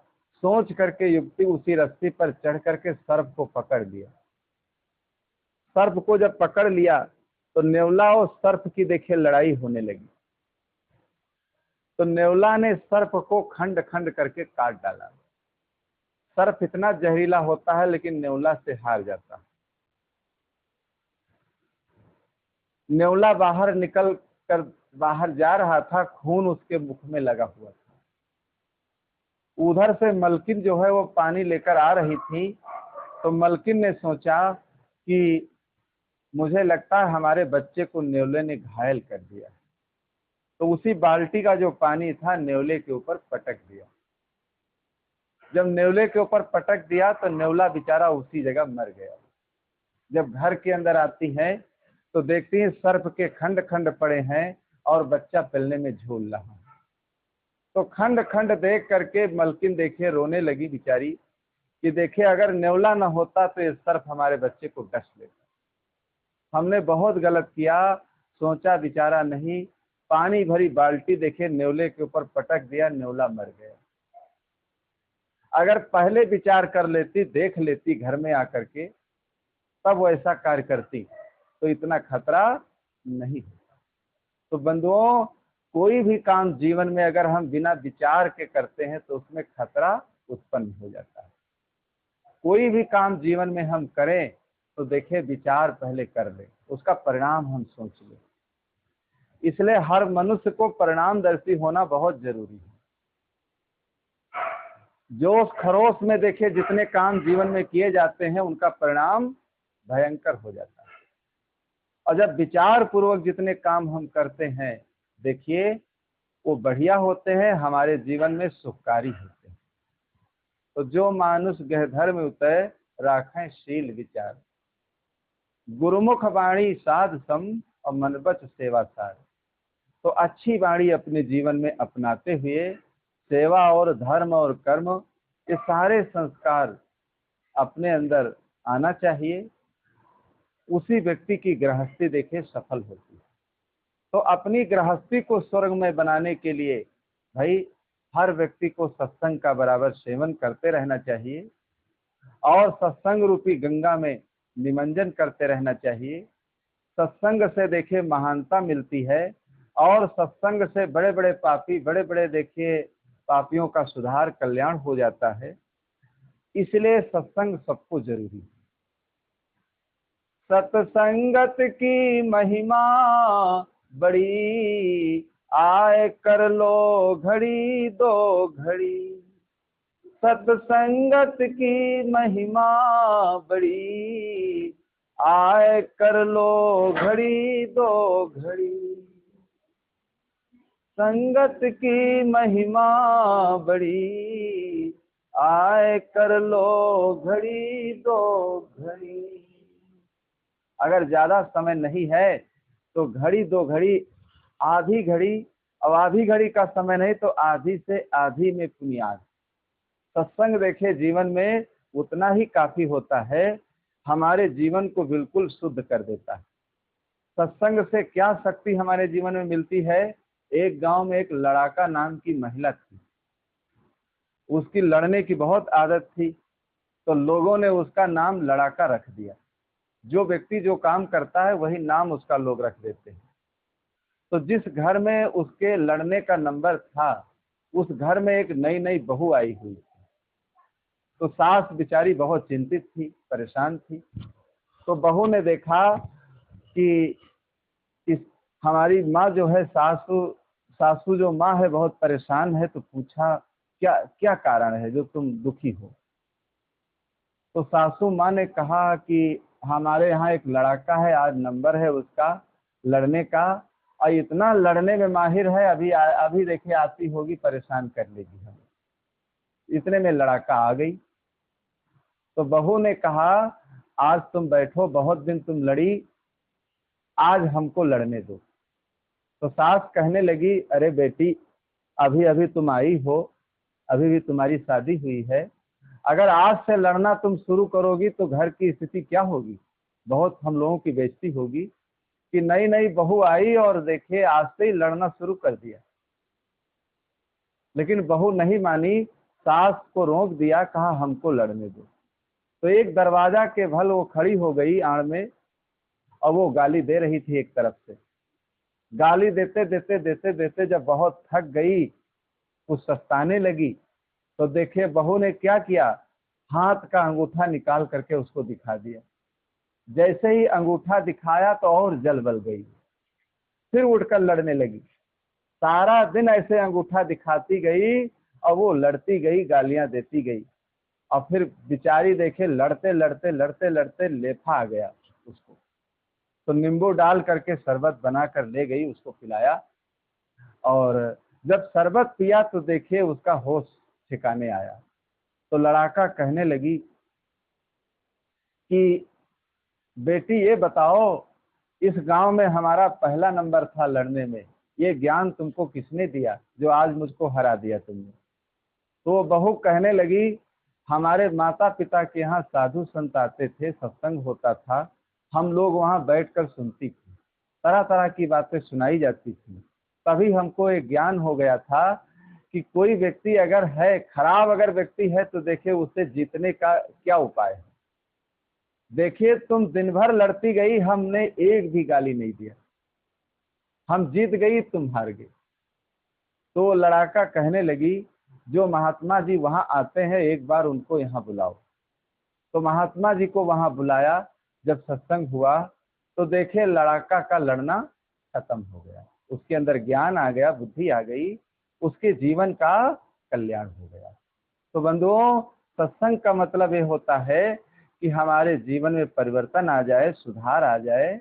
सोच करके युक्ति उसी रस्सी पर चढ़ करके सर्प को पकड़ लिया। सर्प को जब पकड़ लिया तो नेवला और सर्प की देखिए लड़ाई होने लगी। तो नेवला ने सर्प को खंड खंड करके काट डाला। सर्प इतना जहरीला होता है लेकिन नेवला से हार जाता है। नेवला बाहर निकल कर बाहर जा रहा था, खून उसके मुख में लगा हुआ था। उधर से मलकिन जो है वो पानी लेकर आ रही थी, तो मलकिन ने सोचा कि मुझे लगता है हमारे बच्चे को नेवले ने घायल कर दिया। तो उसी बाल्टी का जो पानी था नेवले के ऊपर पटक दिया। जब नेवले के ऊपर पटक दिया तो नेवला बेचारा उसी जगह मर गया। जब घर के अंदर आती हैं तो देखती हैं सर्प के खंड खंड पड़े हैं और बच्चा पेलने में झूल रहा है। तो खंड खंड देख करके मलकिन देखिए रोने लगी बेचारी कि देखिए अगर नेवला न होता तो ये सर्प हमारे बच्चे को डस लेता। हमने बहुत गलत किया, सोचा बेचारा नहीं, पानी भरी बाल्टी देखे नेवले के ऊपर पटक दिया, नेवला मर गया। अगर पहले विचार कर लेती, देख लेती घर में आकर के, तब वो ऐसा कार्य करती तो इतना खतरा नहीं होता। तो बंधुओं, कोई भी काम जीवन में अगर हम बिना विचार के करते हैं तो उसमें खतरा उत्पन्न हो जाता है। कोई भी काम जीवन में हम करें तो देखिए विचार पहले कर ले, उसका परिणाम हम सोच ले। इसलिए हर मनुष्य को परिणामदर्शी होना बहुत जरूरी है। जोश खरोश में देखिए जितने काम जीवन में किए जाते हैं उनका परिणाम भयंकर हो जाता है, और जब विचार पूर्वक जितने काम हम करते हैं देखिए वो बढ़िया होते हैं, हमारे जीवन में सुखकारी होते हैं। तो जो मानुष गहधर में उतरे राखें शील विचार, गुरुमुख वाणी साध सम और मनबच सेवा सार। तो अच्छी वाणी अपने जीवन में अपनाते हुए सेवा और धर्म और कर्म ये सारे संस्कार अपने अंदर आना चाहिए। उसी व्यक्ति की गृहस्थी देखे सफल होती है। तो अपनी गृहस्थी को स्वर्ग में बनाने के लिए भाई हर व्यक्ति को सत्संग का बराबर सेवन करते रहना चाहिए। और सत्संग रूपी गंगा में निमंजन करते रहना चाहिए। सत्संग से देखिए महानता मिलती है, और सत्संग से बड़े बड़े पापी, बड़े बड़े देखिए पापियों का सुधार, कल्याण हो जाता है। इसलिए सत्संग सबको जरूरी है। सत्संगत की महिमा बड़ी, आए कर लो घड़ी दो घड़ी। सत्संगत की महिमा बड़ी, आए कर लो घड़ी दो घड़ी। संगत की महिमा बड़ी, आए कर लो घड़ी दो घड़ी। अगर ज्यादा समय नहीं है तो घड़ी दो घड़ी, आधी घड़ी, अब आधी घड़ी का समय नहीं तो आधी से आधी में पुनियाद। सत्संग देखे जीवन में उतना ही काफी होता है, हमारे जीवन को बिल्कुल शुद्ध कर देता है। सत्संग से क्या शक्ति हमारे जीवन में मिलती है। एक गांव में एक लड़ाका नाम की महिला थी, उसकी लड़ने की बहुत आदत थी, तो लोगों ने उसका नाम लड़ाका रख दिया। जो व्यक्ति जो काम करता है वही नाम उसका लोग रख देते हैं। तो जिस घर में उसके लड़ने का नंबर था, उस घर में एक नई नई बहू आई हुई थी। तो सास बेचारी बहुत चिंतित थी, परेशान थी। तो बहू ने देखा कि इस हमारी माँ जो है, सासू सासू जो माँ है बहुत परेशान है, तो पूछा क्या क्या कारण है जो तुम दुखी हो। तो सासू माँ ने कहा कि हमारे यहाँ एक लड़का है, आज नंबर है उसका लड़ने का, और इतना लड़ने में माहिर है, अभी देखिए आती होगी, परेशान कर लेगी हम। इतने में लड़का आ गई। तो बहू ने कहा आज तुम बैठो, बहुत दिन तुम लड़ी, आज हमको लड़ने दो। तो सास कहने लगी अरे बेटी, अभी अभी तुम आई हो, अभी भी तुम्हारी शादी हुई है, अगर आज से लड़ना तुम शुरू करोगी तो घर की स्थिति क्या होगी, बहुत हम लोगों की बेइज्जती होगी कि नई नई बहू आई और देखिए आज से ही लड़ना शुरू कर दिया। लेकिन बहू नहीं मानी, सास को रोक दिया, कहा हमको लड़ने दो। तो एक दरवाजा के भल वो खड़ी हो गई आड़ में, और वो गाली दे रही थी एक तरफ से। गाली देते देते देते देते जब बहुत थक गई, कुछ सस्ताने लगी, तो देखिए बहू ने क्या किया, हाथ का अंगूठा निकाल करके उसको दिखा दिया। जैसे ही अंगूठा दिखाया तो और जल बल गई, फिर उठकर लड़ने लगी। सारा दिन ऐसे अंगूठा दिखाती गई और वो लड़ती गई, गालियां देती गई। और फिर बेचारी देखे लड़ते लड़ते लड़ते लड़ते लेफा आ गया उसको। तो नींबू डाल करके शरबत बना कर ले गई, उसको पिलाया। और जब शरबत पिया तो देखिए उसका होश ठिकाने आया। तो लड़ाका कहने लगी कि बेटी ये बताओ, इस गांव में हमारा पहला नंबर था लड़ने में, ये ज्ञान तुमको किसने दिया जो आज मुझको हरा दिया तुमने। तो बहू कहने लगी हमारे माता पिता के यहाँ साधु संत आते थे, सत्संग होता था, हम लोग वहाँ बैठकर सुनती थी, तरह तरह की बातें सुनाई जाती थी। तभी हमको एक ज्ञान हो गया था कि कोई व्यक्ति अगर है खराब, अगर व्यक्ति है तो देखिए उसे जीतने का क्या उपाय है। देखिए तुम दिन भर लड़ती गई, हमने एक भी गाली नहीं दिया, हम जीत गई, तुम हार गई। तो लड़ाका कहने लगी जो महात्मा जी वहां आते हैं एक बार उनको यहाँ बुलाओ। तो महात्मा जी को वहां बुलाया। जब सत्संग हुआ तो देखे लड़ाका का लड़ना खत्म हो गया, उसके अंदर ज्ञान आ गया, बुद्धि आ गई, उसके जीवन का कल्याण हो गया। तो बंधुओं, सत्संग का मतलब ये होता है कि हमारे जीवन में परिवर्तन आ जाए, सुधार आ जाए,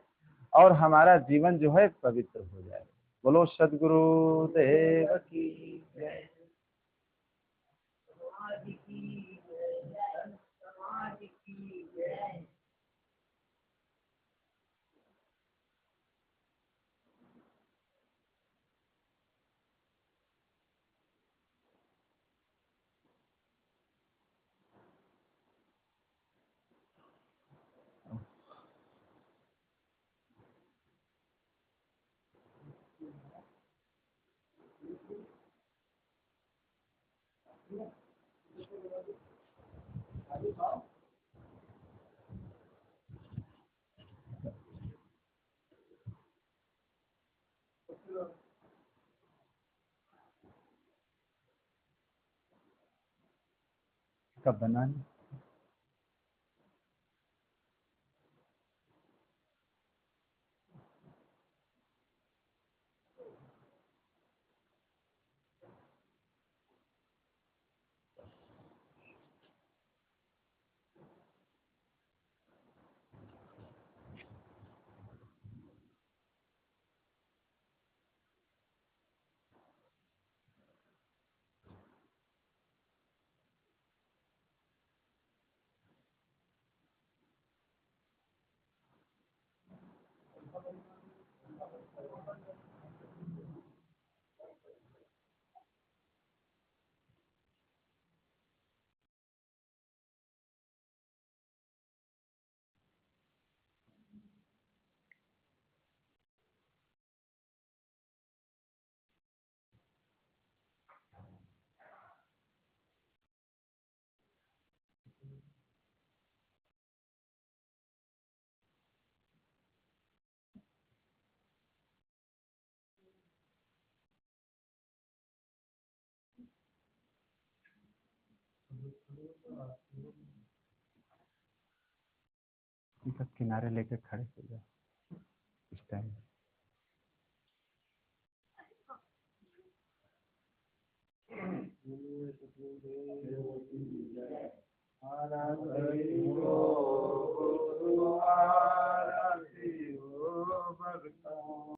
और हमारा जीवन जो है पवित्र हो जाए। बोलो सदगुरु देव की जय। इसका बना नहीं। इसका किनारे लेके खड़े हो जाओ इस टाइम।